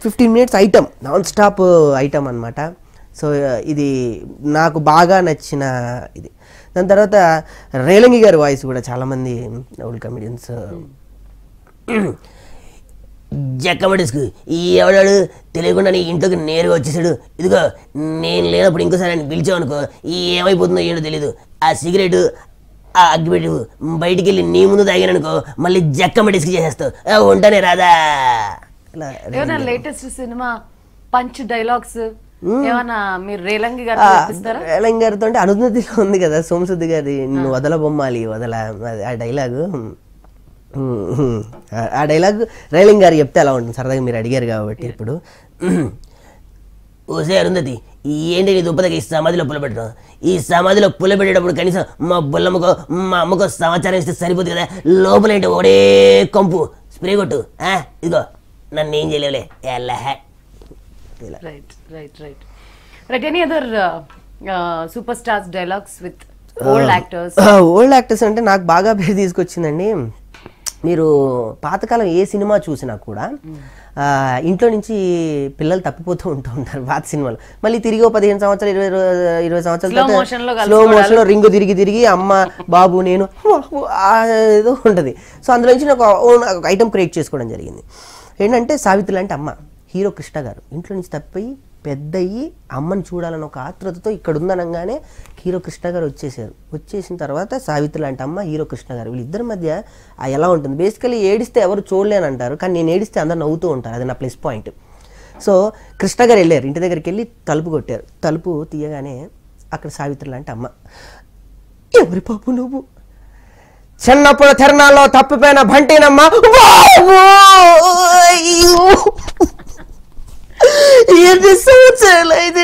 15 minutes item, non stop item అనమాట. సో ఇది నాకు బాగా నచ్చిన ఇది. దాని తర్వాత రేలంగి గారి వాయిస్ కూడా చాలామంది ఓల్డ్ కమెడియన్స్ జక్కబడిస్కు ఎవడాడు తెలియకుండా నీ ఇంట్లోకి నేరుగా వచ్చేసాడు, ఇదిగో నేను లేనప్పుడు ఇంకోసారి ఆయన పిలిచావు అనుకో ఏమైపోతుందో ఏంటో తెలీదు, ఆ సిగరెట్ ఆ అగ్గిపెట్టు బయటికి వెళ్ళి నీ ముందు తాగాననుకో మళ్ళీ జక్కబడిస్కి చేసేస్తావు, ఉంటానే రాదా. ఏమన్నా లేటెస్ట్ సినిమా పంచ్ డైలాగ్స్ ఏమన్నా మీరు రేలంగి గారు చెప్పిస్తారా? రేలంగి గారితో అంటే అనుమతిలో ఉంది కదా సోమసుద్ది గారి నువ్వు వదల బొమ్మాలి వదల, ఆ డైలాగు ఆ డైలాగ్ రేలంగి గారు చెప్తే అలా ఉంటుంది సరదాగా, మీరు అడిగారు కాబట్టి. ఇప్పుడు ఓసే అరుంధతి ఏంటి నీ దుప్పదకి ఈ సమాధిలో పులబెట్టడం, ఈ సమాధిలో పులబెట్టేటప్పుడు కనీసం మా బుల్లమ్మకో మా అమ్మకో సమాచారం ఇస్తే సరిపోతుంది కదా, లోపల ఏంటి ఒకడే కంపు స్ప్రే కొట్టు, ఇదిగో నన్ను ఏం చేయలేవులే. Right right right right. Any other super stars dialogues with old actors? Old actors అంటే నాకు బాగా పేరు తీసుకొచ్చిందండి. మీరు పాతకాలం ఏ సినిమా చూసినా కూడా ఇంట్లో నుంచి పిల్లలు తప్పిపోతూ ఉంటారు పాత సినిమాలు. మళ్ళీ తిరిగి 15 సంవత్సరాలు 20 సంవత్సరాల స్లో మోషన్లో రింగు తిరిగి అమ్మ బాబు నేను ఏదో ఉంటుంది. సో అందులో నుంచి నాకు ఒక ఐటమ్ క్రియేట్ చేసుకోవడం జరిగింది. ఏంటంటే సావిత్రి లాంటి అమ్మ, హీరో కృష్ణ గారు ఇంట్లో నుంచి తప్పిపోయి పెద్దయ్యి అమ్మని చూడాలని ఒక ఆత్రుతతో ఇక్కడ ఉందనగానే హీరో కృష్ణ గారు వచ్చేసిన తర్వాత సావిత్రి లాంటి అమ్మ, హీరో కృష్ణ గారు వీళ్ళిద్దరి మధ్య ఎలా ఉంటుంది. బేసికలీ ఏడిస్తే ఎవరు చూడలేనంటారు, కానీ నేను ఏడిస్తే అందరు నవ్వుతూ ఉంటారు, అది నా ప్లస్ పాయింట్. సో కృష్ణ గారు వెళ్ళారు, ఇంటి దగ్గరికి వెళ్ళి తలుపు కొట్టారు. తలుపు తీయగానే అక్కడ సావిత్రి లాంటి అమ్మ, ఎవరి పాపు నువ్వు, చిన్నప్పుడు తిరణాల్లో తప్పిపోయిన బంటేనమ్మా, ఎన్ని సంవత్సరాలు అయితే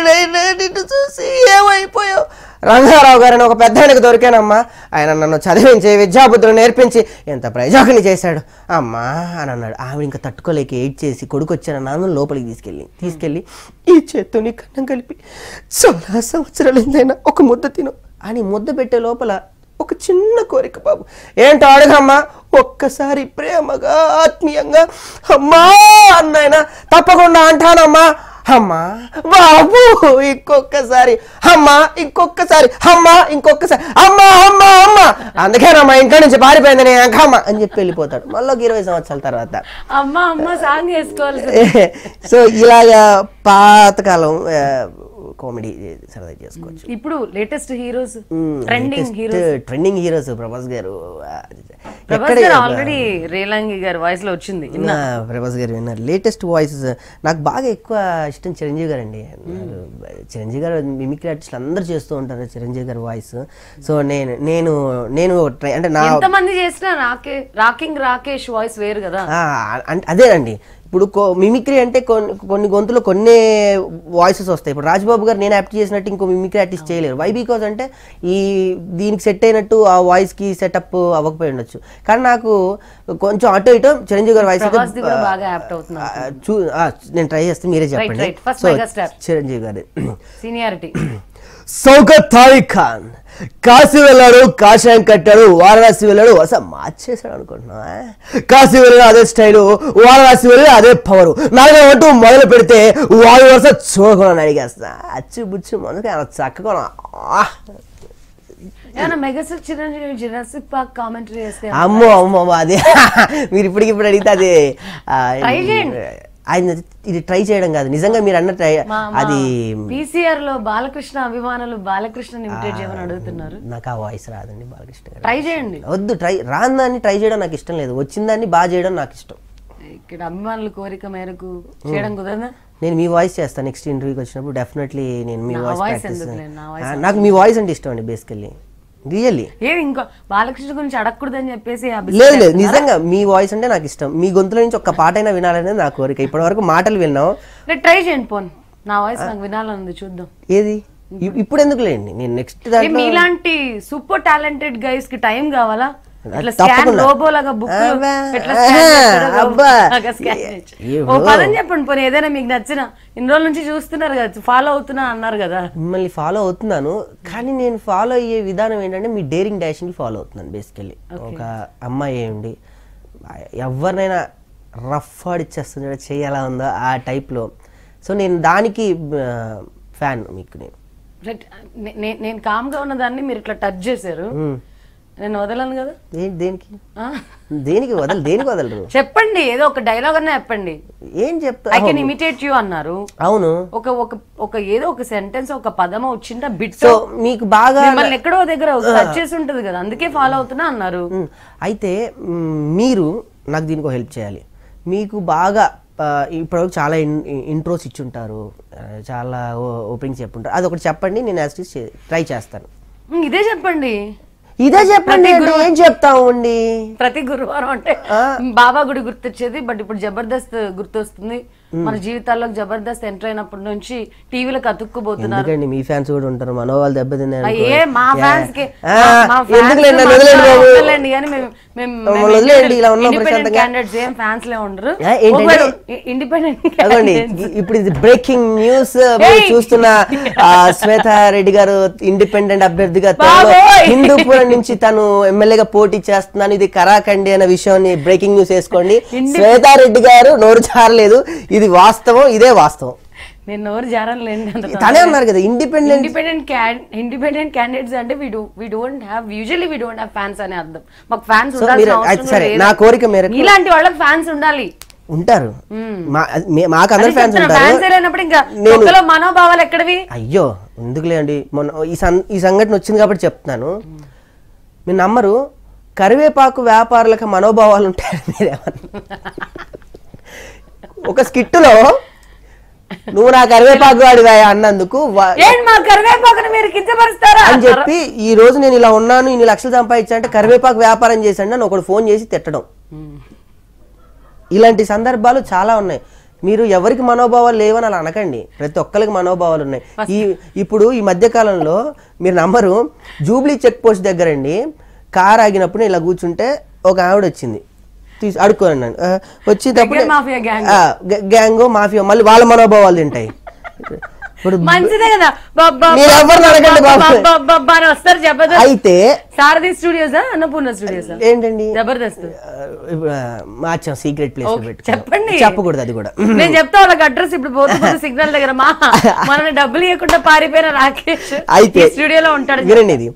నిన్ను చూసి ఏమైపోయావు. రంగారావు గారిని ఒక పెద్ద ఆయనకు దొరికానమ్మా, ఆయన నన్ను చదివించి విద్యాబుద్ధులు నేర్పించి ఎంత ప్రయోజకుని చేశాడు అమ్మా అని అన్నాడు. ఆవిడ ఇంకా తట్టుకోలేక ఏడ్ చేసి కొడుకు వచ్చిన నాన్న లోపలికి తీసుకెళ్ళి ఈ చేత్తో నీ కన్నం కలిపి చాలా సంవత్సరాలు ఏందైనా ఒక ముద్ద తిను అని ముద్ద పెట్టే లోపల ఒక చిన్న కోరిక బాబు, ఏంటో అడగమ్మా, ఒక్కసారి ప్రేమగా ఆత్మీయంగా అమ్మా అన్నాయన, తప్పకుండా అంటానమ్మా, అమ్మా బాబు ఇంకొకసారి, అమ్మా ఇంకొకసారి, అమ్మా ఇంకొకసారి, అమ్మా అమ్మా అమ్మా, అందుకేనమ్మా ఇంట్లో నుంచి పారిపోయింది నీ అంకమ్మ అని చెప్పి వెళ్ళిపోతాడు. మళ్ళీ 20 సంవత్సరాల తర్వాత అమ్మా అమ్మ సాంగ్ వేసుకోవాలి. సో ఇలాగా పాతకాలం కామెడీ సరదా చేసుకోవచ్చు. ఇప్పుడు latest heroes, trending heroes Prabhas గారు ఆల్రెడీ రేలంగి గారి వాయిస్ లో వచ్చింది, ప్రభాస్ గారు విన్నారు. లేటెస్ట్ వాయిసెస్ నాకు బాగా ఎక్కువ ఇష్టం చిరంజీవి గారు అండి. చిరంజీవి గారు మిమిక్రీ ఆర్టిస్టులు అందరూ చేస్తూ ఉంటారు చిరంజీవి గారి వాయిస్. సో నేను అంటే నా ఎంతమంది చేసినా రాకింగ్ రాకేష్ వాయిస్ వేరు కదా. అదేనండి, ఇప్పుడు మిమిక్రీ అంటే కొన్ని గొంతులో కొన్ని వాయిసెస్ వస్తాయి. ఇప్పుడు రాజ్బాబు గారు నేను యాక్ట్ చేసినట్టు ఇంకో మిమిక్రీ ఆర్టిస్ట్ చేయలేరు. వై బికాజ్ అంటే దీనికి సెట్ అయినట్టు ఆ వాయిస్కి సెటప్ అవ్వకపోయి ఉండొచ్చు. కానీ నాకు కొంచెం అటు ఇటు చిరంజీవి గారి వాయిస్ నేను ట్రై చేస్తే మీరే చెప్పండి. చిరంజీవి గారి సీనియారిటీ. సౌగత్ అలీ ఖాన్ కాశీ వెళ్ళాడు, కాషాయం కట్టాడు, వారణాసి వెళ్ళాడు, అసలు మార్చేశాడు అనుకుంటున్నా. కాశీ వెళ్ళాడు అదే స్టైలు, వారణాసి వెళ్ళి అదే పవరు. నాలుగో మొదలు పెడితే వాయు వరుస చూడకుండా అడిగేస్తా అచ్చు బుచ్చు మనకి అలా చక్కగా అమ్మో అమ్మో అదే మీరు ఇప్పటికిప్పుడు అడిగితే అది ఆయన ఇది ట్రై చేయడం కాదు, నిజంగా మీరు అన్న ట్రై అది పీసీఆర్ లో బాలకృష్ణ అభిమానులు బాలకృష్ణ ఇమిటేట్ చేయమని అడుగుతున్నారు. నాకు ఆ వాయిస్ రాదండి బాలకృష్ణ గారు. ట్రై చేయండి. వద్దు, రాందాన్ని ట్రై చేయడం నాకు ఇష్టం లేదు, వచ్చిందాన్ని బాగా చేయడం నాకు ఇష్టం. ఇక్కడ అభిమానుల కోరిక మేరకు చేయడం కుదరదా? నేను మీ వాయిస్ చేస్తాను నెక్స్ట్ ఇంటర్వ్యూకి వచ్చినప్పుడు డెఫినెట్లీ. నేను మీ వాయిస్ నాకు మీ వాయిస్ అంటే ఇష్టం అండి బేసికల్లీ, రియల్లీ. ఇంకో బాలకృష్ణ గురించి అడగకూడదని చెప్పేసి లేదు నిజంగా మీ వాయిస్ అంటే నాకు ఇష్టం. మీ గొంతులో నుంచి ఒక్క పాట అయినా వినాలనేది నా కోరిక. ఇప్పటి వరకు మాటలు విన్నాం, ట్రై చేయండి పోను, నా వాయిస్ నాకు వినాలనుంది, చూద్దాం. ఏది ఇప్పుడు ఎందుకు లేండి, నేను నెక్స్ట్ మీలాంటి సూపర్ టాలెంటెడ్ గైస్ కి టైం కావాలా? చెప్పండి పోనీ ఏదైనా మీకు నచ్చిన, ఇన్ని రోజుల నుంచి చూస్తున్నారు కదా, ఫాలో అవుతున్నా అన్నారు కదా. మిమ్మల్ని ఫాలో అవుతున్నాను, కానీ నేను ఫాలో అయ్యే విధానం ఏంటంటే మీ డేరింగ్ డాష్ ని ఫాలో అవుతున్నాను బేసికల్లీ. ఒక అమ్మాయి ఏంటి ఎవరినైనా రఫ్ ఆడిచ్చేస్తుంది చెయ్యి ఎలా ఉందో ఆ టైప్లో. సో నేను దానికి ఫ్యాన్ మీకు. నేను కామ్గా ఉన్నదాన్ని మీరు ఇట్లా టచ్ చేశారు, నేను వదలను కదా. దేనికి దేనికి వదలరు చెప్పండి, ఏదో ఒక డైలాగ్ అన్నా చెప్పండి. ఏం చెప్తా, ఐ కెన్ ఇమిటేట్ యూ అన్నారు. అవును, ఒక ఏదో ఒక సెంటెన్స్ ఒక పదమో వచ్చిందా బిట్, సో మీకు బాగా మిమ్మల్ని ఎక్కడో దగ్గర టచ్ చేసి ఉంటది కదా, అందుకే ఫాలో అవుతున్నా అన్నారు. అయితే మీరు నాకు దీనికి హెల్ప్ చేయాలి. మీకు బాగా ఇప్పుడు చాలా ఇంట్రోస్ ఇచ్చుంటారు, చాలా ఓపెనింగ్స్ చెప్పుంటారు, అది ఒకటి చెప్పండి, నేను యాక్చువల్లీ ట్రై చేస్తాను. ఇదే చెప్పండి, ఇదే చెప్పండి. ఏం చెప్తామండి, ప్రతి గురువారం అంటే బాబా గుడి గుర్తొచ్చేది, బట్ ఇప్పుడు జబర్దస్త్ గుర్తొస్తుంది. మన జీవితాల్లో జబర్దస్త్ ఎంటర్ అయినప్పటి నుంచి టీవీలకు అతుక్కుపోతున్నారు. మీ ఫ్యాన్స్ కూడా ఉంటారు, మనోవాళ్ళు దెబ్బతిన్నారు. మా ఫ్యాన్స్ కి ఇప్పుడు ఇది బ్రేకింగ్ న్యూస్ చూస్తున్న శ్వేతారెడ్డి గారు ఇండిపెండెంట్ అభ్యర్థిగా హిందూపురం నుంచి తను ఎమ్మెల్యేగా పోటీ చేస్తున్నాను, ఇది కరాకండి అనే విషయాన్ని బ్రేకింగ్ న్యూస్ వేసుకోండి. శ్వేతారెడ్డి గారు నోరు జారలేదు, ఇది వాస్తవం, ఇదే వాస్తవం. నేను నోరు జారలేండి, తనే ఉన్నారు కదా ఇండిపెండెంట్ క్యాండిడేట్స్ అంటే we don't have ఫ్యాన్స్ అనే అర్థం. మాకు ఫ్యాన్స్ ఉండాలి, నా కోరిక మేరకు ఇలాంటి వాళ్ళకి ఫ్యాన్స్ ఉండాలి. ఉంటారు, మాకు అందరు ఫ్యాన్స్ ఉంటారు. ఇంకా మనోభావాలు ఎక్కడవి? అయ్యో ఎందుకులే అండి, మొన్న ఈ సంఘటన వచ్చింది కాబట్టి చెప్తున్నాను. మీరు నమ్మరు, కరివేపాకు వ్యాపారులకు మనోభావాలు ఉంటాయని మీరేమన్నా ఒక స్కిట్టులో నువ్వు నా కరివేపాకు వాడివా అన్నందుకు అని చెప్పి ఈ రోజు నేను ఇలా ఉన్నాను, ఇన్ని లక్షలు సంపాదించా అంటే కరివేపాకు వ్యాపారం చేశాను అని ఒకడు ఫోన్ చేసి తిట్టడం. ఇలాంటి సందర్భాలు చాలా ఉన్నాయి. మీరు ఎవరికి మనోభావాలు లేవని అలా అనకండి, ప్రతి ఒక్కరికి మనోభావాలు ఉన్నాయి. ఇప్పుడు ఈ మధ్య కాలంలో మీరు నమ్మరు, జూబ్లీ చెక్ పోస్ట్ దగ్గర అండి కార్ ఆగినప్పుడు ఇలా కూర్చుంటే ఒక ఆవిడ వచ్చింది, అడుక్కోనండి, వచ్చేటప్పుడు గ్యాంగ్ మాఫియా మళ్ళీ వాళ్ళ మనోభావాలు తింటాయి. అయితే సారథి స్టూడియోస్ అన్నపూర్ణ స్టూడియోస్ ఏంటండి జబర్దస్త్ మార్చాం, సీక్రెట్ ప్లేస్ చెప్పండి, చెప్పకూడదు అది కూడా. నేను చెప్తా వాళ్ళకి అడ్రస్, ఇప్పుడు పోతు సిగ్నల్ దగ్గర మనల్ని డబ్బులు ఇవ్వకుండా పారిపోయిన రాకేష్ అయితే స్టూడియోలో ఉంటాడు. వినండి, ఇది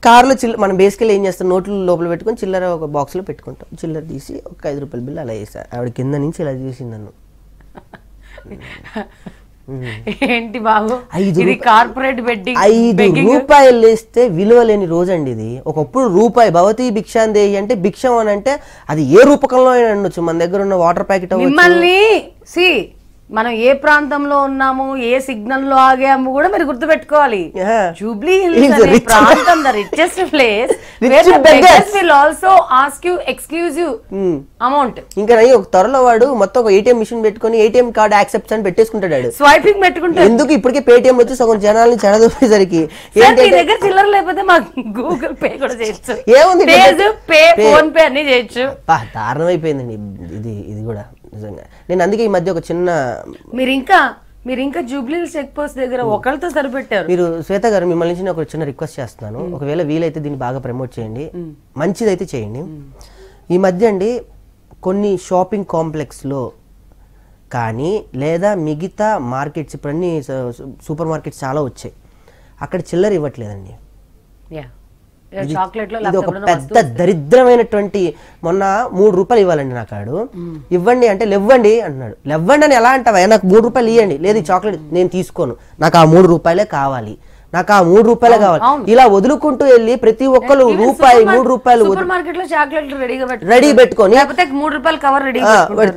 కార్లో మనం బేసికల్ ఏం చేస్తాం, నోట్లు లోపల పెట్టుకొని చిల్లర ఒక బాక్స్ లో పెట్టుకుంటాం, చిల్లర తీసి ఒక 5 రూపాయల బిల్లు అలా వేసా, ఆవిడ కింద నుంచి ఇలా చూసింది నన్ను. ఏంటి బాబు, 5 రూపాయలు వేస్తే విలువ లేని రోజు అండి ఇది. ఒకప్పుడు రూపాయి భవతి భిక్షాందేహి అంటే భిక్షం అని అంటే అది ఏ రూపకంలో అయినా ఉండొచ్చు, మన దగ్గర ఉన్న వాటర్ ప్యాకెట్ మిమ్మల్ని మనం ఏ ప్రాంతంలో ఉన్నాము, ఏ సిగ్నల్ లో ఆగాము కూడా మీరు గుర్తు పెట్టుకోవాలి. జూబ్లీ హిల్స్ ప్రాంతం the richest place where the beggars will also ask you exclusive amount. ఇంకా ఒక త్వరలో వాడు మొత్తం ఒక ఏటీఎం మిషన్ పెట్టుకొని ఏటీఎం కార్డ్ యాక్సెప్ట్ అని పెట్టేసుకుంటాడు, స్వైపింగ్ పెట్టుకుంటాడు. ఎందుకు ఇప్పటికే పేటిఎం వచ్చి సగం జనాలని చెడదొప్పేసరికి దగ్గర చిల్లర లేకపోతే మాకు గూగుల్ పే కూడా చేయొచ్చు, ఏముంది పే ఫోన్ పే అన్ని చేయొచ్చు. దారుణం అయిపోయిందండి ఇది కూడా నిజంగా. నేను అందుకే ఈ మధ్య ఒక చిన్న మీరు ఇంకా జూబ్లీ చెక్ పోస్ట్ దగ్గర ఒకరితో సరిపెట్టారు. మీరు శ్వేత గారు, మిమ్మల్ని నుంచి ఒక చిన్న రిక్వెస్ట్ చేస్తున్నాను, ఒకవేళ వీలైతే దీన్ని బాగా ప్రమోట్ చేయండి, మంచిదైతే చేయండి. ఈ మధ్య అండి కొన్ని షాపింగ్ కాంప్లెక్స్లో కానీ లేదా మిగతా మార్కెట్స్, ఇప్పుడు అన్ని సూపర్ మార్కెట్స్ చాలా వచ్చాయి, అక్కడ చిల్లర ఇవ్వట్లేదండి. ఇది ఒక పెద్ద దరిద్రమైనటువంటి. మొన్న 3 రూపాయలు ఇవ్వాలండి నా కాడు, ఇవ్వండి అంటే లేవ్వండి అంటున్నాడు. లేవ్వండి అని ఎలా అంటావా, నాకు 3 రూపాయలు ఇవ్వండి, లేదు ఈ చాక్లెట్ నేను తీసుకోను, నాకు ఆ 3 రూపాయలే కావాలి, నాకు ఆ 3 రూపాయలే కావాలి, ఇలా వదులుకుంటూ వెళ్ళి ప్రతి ఒక్కరు రూపాయి 3 రూపాయలు రెడీ పెట్టుకొని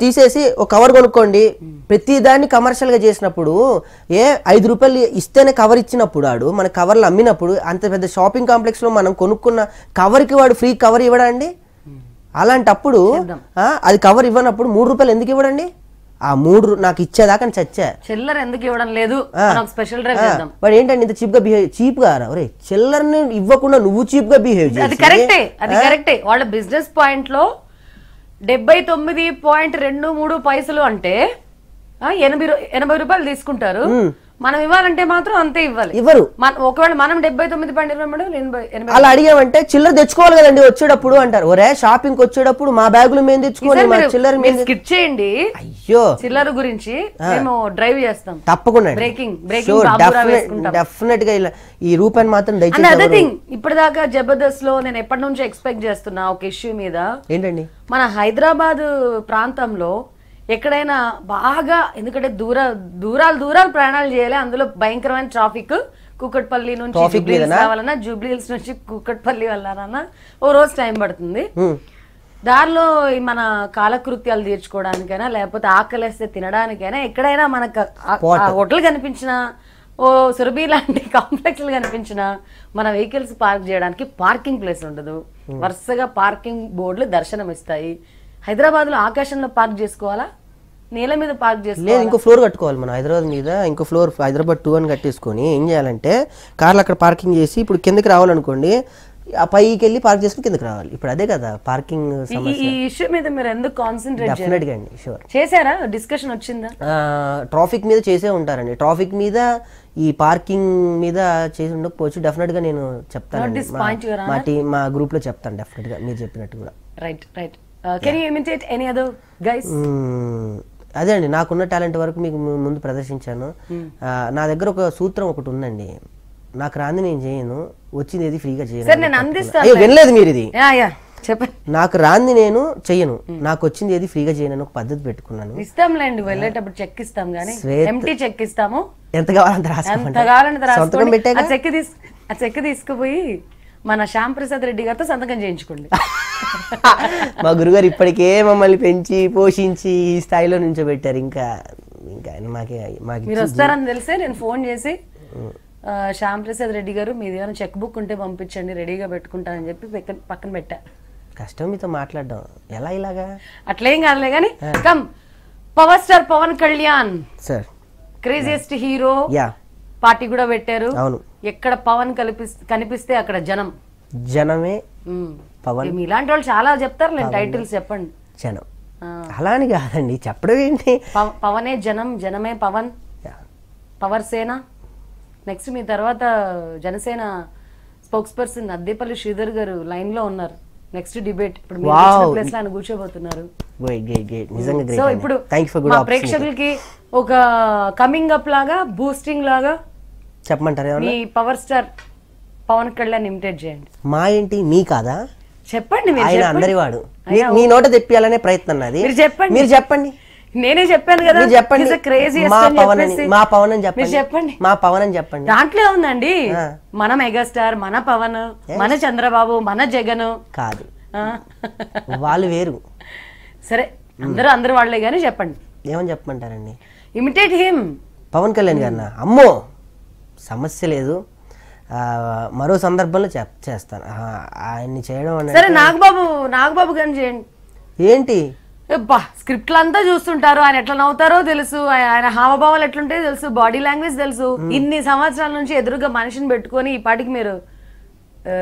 తీసేసి ఒక కవర్ కొనుక్కోండి. ప్రతి దాన్ని కమర్షియల్ గా చేసినప్పుడు 5 రూపాయలు ఇస్తేనే కవర్ ఇచ్చినప్పుడు వాడు మన కవర్లు అమ్మినప్పుడు అంత పెద్ద షాపింగ్ కాంప్లెక్స్ లో మనం కొనుక్కున్న కవర్ కి వాడు ఫ్రీ కవర్ ఇవ్వడండి. అలాంటప్పుడు అది కవర్ ఇవ్వనప్పుడు 3 రూపాయలు ఎందుకు ఇవ్వడండి? ఆ 3 నాకు ఇచ్చేదాకా చచ్చా, చిల్లర ఎందుకు ఇవ్వడం లేదు, స్పెషల్ వాడు ఏంటంటే ఇంత చీప్ గా బిహేవ్, చీప్ గా ఒరే చిల్లరని ఇవ్వకుండా నువ్వు చీప్ గా బిహేవ్ చేసి, అది కరెక్టే. వాళ్ళ బిజినెస్ పాయింట్ లో 79.23 పైసలు అంటే 80 రూపాయలు తీసుకుంటారు, మనం ఇవ్వాలంటే మాత్రం అంతే ఇవ్వాలి. ఇవ్వరు. ఒకవేళ మనం 79.23 అలా అడిగామంటే చిల్లర తెచ్చుకోవాలి కదండి వచ్చేటప్పుడు అంటారు. ఒరే షాపింగ్ వచ్చేటప్పుడు మా బ్యాగులు మేము తెచ్చుకోవాలి, మా చిల్లర మేము స్కిప్ చేయండి. అయ్యో చిల్లర గురించి మేము డ్రైవ్ చేస్తాం తప్పకుండా. బ్రేకింగ్ డెఫినెట్ గా ఇలా ఈ రూపాయని మాత్రం దయచేసి. అదర్ థింగ్ ఇప్పటిదాకా జబర్దస్త్ లో నేను ఎప్పటి నుంచో ఎక్స్పెక్ట్ చేస్తున్నా ఒక ఇష్యూ మీద. ఏంటండి? మన హైదరాబాద్ ప్రాంతంలో ఎక్కడైనా బాగా, ఎందుకంటే దూరాలు ప్రయాణాలు చేయాలి, అందులో భయంకరమైన ట్రాఫిక్. కూకట్పల్లి నుంచి జూబ్లీ హిల్స్ నుంచి కూకట్పల్లి వెళ్ళాలన్నా ఓ రోజు టైం పడుతుంది. దారిలో మన కాలకృత్యాలు తీర్చుకోవడానికైనా లేకపోతే ఆకలేస్తే తినడానికైనా ఎక్కడైనా మనకు హోటల్ కనిపించినా ఓ సురభి లాంటి కాంప్లెక్స్లు కనిపించినా మన వెహికల్స్ పార్క్ చేయడానికి పార్కింగ్ ప్లేస్ ఉండదు. వరుసగా పార్కింగ్ బోర్డులు దర్శనం ఇస్తాయి. హైదరాబాద్ లో ఆకాశంలో పార్క్ చేసుకోవాలా, నేల మీద పార్క్ చేసుకోవాలి? ఇంకో ఫ్లోర్ కట్టుకోవాలి మనం హైదరాబాద్ మీద. ఇంకో ఫ్లోర్ హైదరాబాద్ 2 అని కట్టేసుకొని ఏం చేయాలంటే కార్లు అక్కడ పార్కింగ్ చేసి ఇప్పుడు కిందకి రావాలనుకోండి, ఆ పైకి వెళ్ళి పార్క్ చేసుకుని కిందకి రావాలి. ఇప్పుడు అదే కదా పార్కింగ్ సమస్య. ఈ ఇష్యూ మీద మీరు ఎందుకు కాన్సంట్రేట్ చేశారా? డిస్కషన్ వచ్చిందా? ట్రాఫిక్ మీద చేసే ఉంటారండి. ట్రాఫిక్ మీద ఈ పార్కింగ్ మీద చేసి ఉండకపోవచ్చు. డెఫినెట్ గా నేను చెప్తాను, మా గ్రూప్ లో చెప్తాను డెఫినెట్ గా మీరు చెప్పినట్టు కూడా. Right right. Can you imitate any other guys? అదే అండి, నాకున్న టాలెంట్ వరకు మీకు ముందు ప్రదర్శించాను. నా దగ్గర ఒక సూత్రం ఒకటి ఉందండి, నాకు రాంది నేను చేయను, వచ్చింది ఏది ఫ్రీగా చేయను. వినలేదు మీరు ఇది? చెప్పండి. నాకు రాంది నేను చెయ్యను, నాకు వచ్చింది ఏది ఫ్రీగా చేయను ఒక పద్ధతి పెట్టుకున్నాను. ఇస్తాంలేండి, వెళ్ళేటప్పుడు చెక్ ఇస్తాం కానీ ఎంటీ చెక్ ఇస్తాము. ఎంత కావాలంత రాసుకోండి. ఆ చెక్ తీసుకుపోయి మన శ్యామ్ ప్రసాద్ రెడ్డి గారితో సంతకం చేయించుకోండి. మా గురుగారు ఇప్పటికే మమ్మల్ని పెంచి పోషించి ఈ స్థాయిలో నుంచోబెట్టారు. ఇంకా ఇంకా మీరు వస్తారని తెలిసే నేను ఫోన్ చేసి శ్యామ్ ప్రసాద్ రెడ్డి గారు మీది ఏమైనా చెక్ బుక్ ఉంటే పంపించండి, రెడీగా పెట్టుకుంటానని చెప్పి పక్కన పెట్టా. కష్టం మీతో మాట్లాడడం. ఎలా ఇలాగా? అట్లేం కాదులే కానీ come. Power star Pawan Kalyan sir, craziest hero, party కూడా పెట్టారు. అవును. ఎక్కడ పవన్ కనిపిస్తే అక్కడ జనమే పవన్. ఇలాంటి వాళ్ళు చాలా చెప్తారు, నేను టైటిల్స్ చెప్పండి. జనం అలా అని కాదండి, చెప్పడం ఏంటి? పవనే జనం, జనమే పవన్, పవర్ సేన. నెక్స్ట్ మీ తర్వాత జనసేన స్పోక్స్ పర్సన్ అద్దేపల్లి శ్రీధర్ గారు లైన్ లో ఉన్నారు. నెక్స్ట్ డిబేట్ ఇప్పుడు ప్లేస్ లో ఆయన కూర్చోబోతున్నారు. సో ఇప్పుడు మా ప్రేక్షకులకి ఒక కమింగ్ అప్ లాగా, బూస్టింగ్ లాగా చెప్పమంటారు. మీ power star Pawan Kalyan imitate చేయండి. మా ఏంటి మీ కాదా? చెప్పండి. ఆయన అందరి వాడు, మీ నోట తెప్పియాలనే ప్రయత్నం నాది. మీరు చెప్పండి. నేనే చెప్పాను కదా, చెప్పండి. మా పవన్ అని చెప్పండి. మా పవన్ అని చెప్పండి. దాంట్లో ఉందండి మన మెగాస్టార్, మన పవన్, మన చంద్రబాబు, మన జగన్ కాదు, వాళ్ళు వేరు. సరే, అందరూ వాళ్లే గానీ చెప్పండి. ఏమని చెప్పమంటారండి? Imitate him. పవన్ కళ్యాణ్ గారినా? అమ్మో సమస్య లేదు, మరో సందర్భంలో చేస్తాను ఆయన్ని చేయడం అనేది. సరే, నాగబాబు గారిని చేయండి. ఏంటి స్క్రిప్ట్లు అంతా చూస్తుంటారు, ఆయన ఎట్లా నవ్వుతారో తెలుసు, ఆయన హావభావాలు ఎట్లుంటాయో తెలుసు, బాడీ లాంగ్వేజ్ తెలుసు. ఇన్ని సంవత్సరాల నుంచి ఎదురుగా మనిషిని పెట్టుకొని ఈ పాటికి మీరు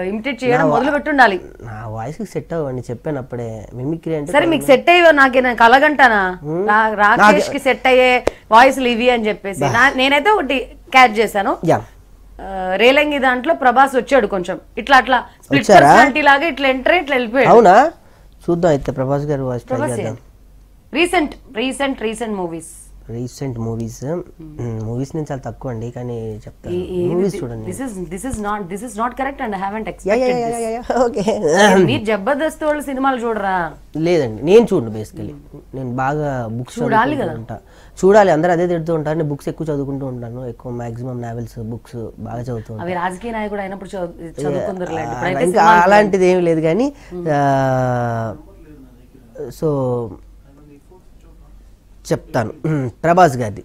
ఇమిటేట్ చేయడం మొదలు పెట్టుండాలి. నా వాయిస్ కి సెట్ అవ్వండి, చెప్పాను అప్పుడే. మిమిక్రీ అంటే సరే, మీకు సెట్ అయ్యో నాకు కలగంటానా? రాకేష్ కి సెట్ అయ్యే వాయిస్ ఇవి అని చెప్పేసి నేనైతే ఒకటి క్యాచ్ చేశాను. రేలంగి దాంట్లో ప్రభాస్ వచ్చాడు, కొంచెం ఇట్లా స్ప్లిట్ పర్సనాలిటీ లాగా ఇట్లా ఎంటర్ ఇట్లా వెళ్ళిపోయాడు. అవునా? చూద్దాం అయితే ప్రభాస్ గారు వాయిస్ ట్రై చేద్దాం. రీసెంట్ మూవీస్ నేను చాలా తక్కువ అండి, కానీ చెప్తాను. మూవీస్ చూడండి. This is not correct and I haven't expected this. Okay, మీరు జబర్దస్త్ వాళ్ళ సినిమాలు చూడరా? లేదండి, నేను చూడను. బేసికలీ నేను బాగా బుక్స్ చూడాలి కదా. చూడాలి, అందరూ అదే తిడుతూ ఉంటారు. నేను బుక్స్ ఎక్కువ చదువుకుంటూ ఉంటాను, ఎక్కువ మాక్సిమం నావెల్స్ బుక్స్ బాగా చదువుతాను. అవి రాజకీయ నాయకుడు అయినప్పుడు చదువుకుందరులేండి, ఇంకా అలాంటిది ఏమి లేదు. కానీ సో చెప్తాను, ప్రభాస్ గారిది.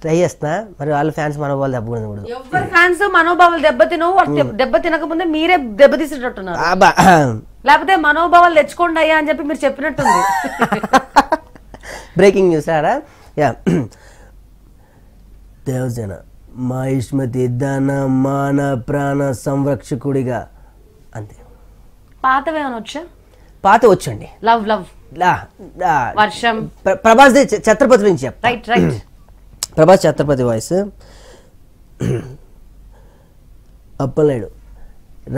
ట్రై చేస్తున్నా, మరి వాళ్ళ ఫ్యాన్స్ మనోభావాలు దెబ్బకూడదు. ఎవరి ఫ్యాన్స్ మనోభావాలు దెబ్బ తినకముందే మీరే దెబ్బతీసేటట్టున్నారు. లేకపోతే మనోభావాలు తెచ్చుకోండి అయ్యా అని చెప్పి మీరు చెప్పినట్టుంది. బ్రేకింగ్ న్యూస్ ఆరా. దేవసేన మహిష్మతి ధన మాన ప్రాణ సంరక్షకుడిగా, అంతే. పాతవేమైనా వచ్చా? పాత వచ్చండి. లవ్ లవ్ వర్షం ప్రభాస్ ఛత్రపతి నుంచి చెప్తా. Right right. Prabhas Chatrapati voice. అప్పలేడు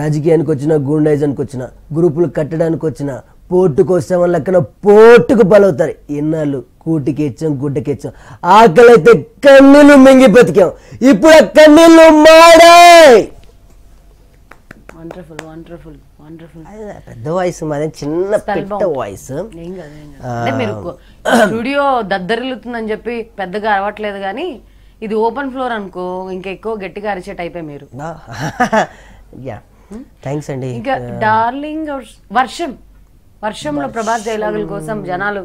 రాజకీయానికి వచ్చిన, గూండాయిజానికి వచ్చిన, గ్రూపులు కట్టడానికి వచ్చిన, పోటుకు వస్తామని లెక్కన పోటుకు బలవుతారు. ఎన్నాళ్ళు కూటికి ఇచ్చాం, గుడ్డకి ఇచ్చాం, ఆకలైతే కన్నీళ్ళు మింగి బతికాం, ఇప్పుడు ఆ కన్నీళ్ళు మాడాయి. Wonderful wonderful wonderful. పెద్ద వాయిస్ మాదే, చిన్న పెట్ట వాయిస్. మీరు స్టూడియో దద్దరిల్లుతుందని చెప్పి పెద్దగా అరవట్లేదు, కానీ ఇది ఓపెన్ ఫ్లోర్ అనుకో ఇంకా ఎక్కువ గట్టిగా అరిచే టైపే మీరు. యా థ్యాంక్స్ అండి. ఇంకా డార్లింగ్ వర్షంలో ప్రభాస్ డైలాగుల కోసం జనాలు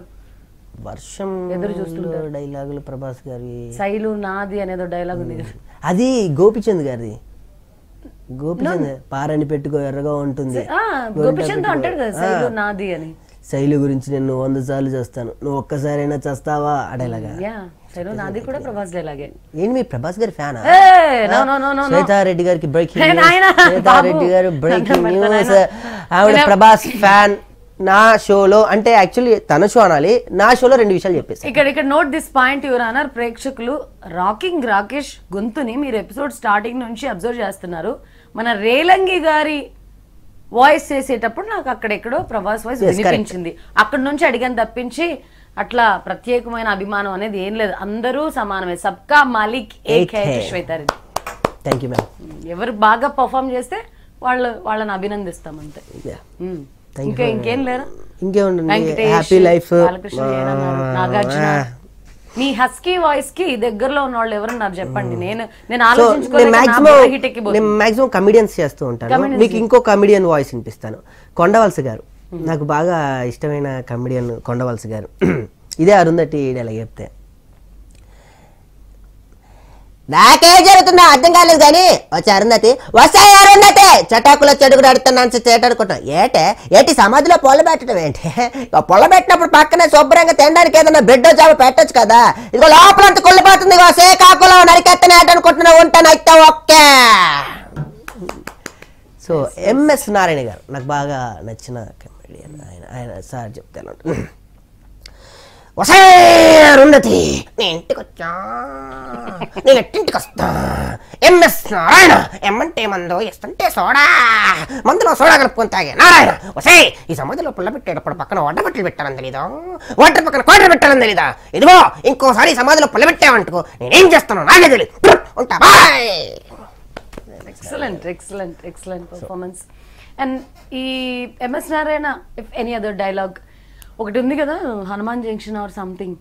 వర్షం ఎదురు చూస్తుంటారు. డైలాగులు ప్రభాస్ గారి శైలు నాది అనేదో డైలాగ్ ఉంది, అది గోపిచంద్ గారిది. గోపిచంద్ పారని పెట్టుకో ఎర్రగా ఉంటుంది, గోపిచంద్ అంటాడు కదా శైలు నాది అని. శైలు గురించి నేను 100 సార్లు చేస్తాను, నువ్వు ఒక్కసారైనా చేస్తావా అడేలాగా. శైలు నాది కూడా ప్రభాస్ డైలాగే. ఏంటి మీ ప్రభాస్ గారి ఫ్యానా? శ్వేతారెడ్డి గారికి బ్రేకింగ్ న్యూస్. శ్వేతారెడ్డి గారు బ్రేకింగ్ న్యూస్, ఆవిడ ప్రభాస్ ఫ్యాన్. నా షోలో అంటే యాక్చువల్లీ తన షో అనాలి, నా షోలో 2 విషయాలు చెప్పేసి ఇక్కడ note this point your honour. ప్రేక్షకులు రాకింగ్ రాకేష్ గొంతుని మీరు ఎపిసోడ్ స్టార్టింగ్ నుంచి అబ్జర్వ్ చేస్తున్నారు. మన రేలంగి గారి వాయిస్ చేసేటప్పుడు నాకు అక్కడెక్కడో ప్రభాస్ వాయిస్ వినిపించింది. అక్కడ నుంచి అడిగాను తప్పించి అట్లా ప్రత్యేకమైన అభిమానం అనేది ఏం లేదు, అందరూ సమానమే. సబ్కా మాలిక్ ఏక్ హై శ్వేతారెడ్డి. Thank you ma'am. ఎవరు బాగా పర్ఫామ్ చేస్తే వాళ్ళని అభినందిస్తాం అంతే. ఇంకేం లేరా? ఇంకేముంది, హ్యాపీ లైఫ్. నాగార్జున, మీ హస్కీ వాయిస్ కి దగ్గరలో ఉన్న వాళ్ళు ఎవరన్నారు చెప్పండి. నేను ఆలోచించుకోలేదు. మాక్సిమం కమిడియన్స్ చేస్తూ ఉంటాను. మీకు ఇంకో కమిడియన్ వాయిస్ వినిపిస్తాను, కొండవలస గారు. నాకు బాగా ఇష్టమైన కమిడియన్ కొండవలస గారు. ఇదే అరుంధతి డైలాగ్ చెప్తే నాకేం జరుగుతుందో అర్థం కాలేదు, కానీ వచ్చి అరుంధతి వస్తాయి అరుంధతి చటాకులో చెడుగుడు ఆడుతున్నాను చేటాడుకుంటున్నా. ఏటి సమాధిలో పొల పెట్టడం ఏంటి? పొల పెట్టినప్పుడు పక్కనే శుభ్రంగా తినడానికి ఏదైనా బ్రెడ్ జాబ్ పెట్టచ్చు కదా. ఇదిగో లోపలంతా కుళ్ళిపోతుంది, సేకాకులో నరికెత్తనే అనుకుంటున్నా ఉంటాను అయితే ఓకే. సో ఎంఎస్ నారాయణ గారు నాకు బాగా నచ్చిన కమెడియన్. ఆయన సార్ చెప్తాను, అరుంధతి నేను ఇంటికి వచ్చా, నేను ఎట్టింటికి వస్తా. ఎంఎస్ నారాయణ, ఎమ్మంటే మందు ఇస్తుంటే సోడా, మందులో సోడా కలుపుకొని తాగే నారాయణ. వసే ఈ సమాధిలో పుల్ల పెట్టేటప్పుడు పక్కన వడ్డ బట్టలు పెట్టాలని తెలీదా? వాటర్ పక్కన క్వార్టర్ పెట్టాలని తెలీదా? ఇదిగో ఇంకోసారి ఈ సమాధిలో పుల్ల పెట్టావంటుకో నేనేం చేస్తాను నాకే తెలియదు. ఉంటా, బాయ్. Excellent performance. అండ్ ఈ MS Narayana if any other dialogue ఒకటి ఉంది కదా, Hanuman junction or something,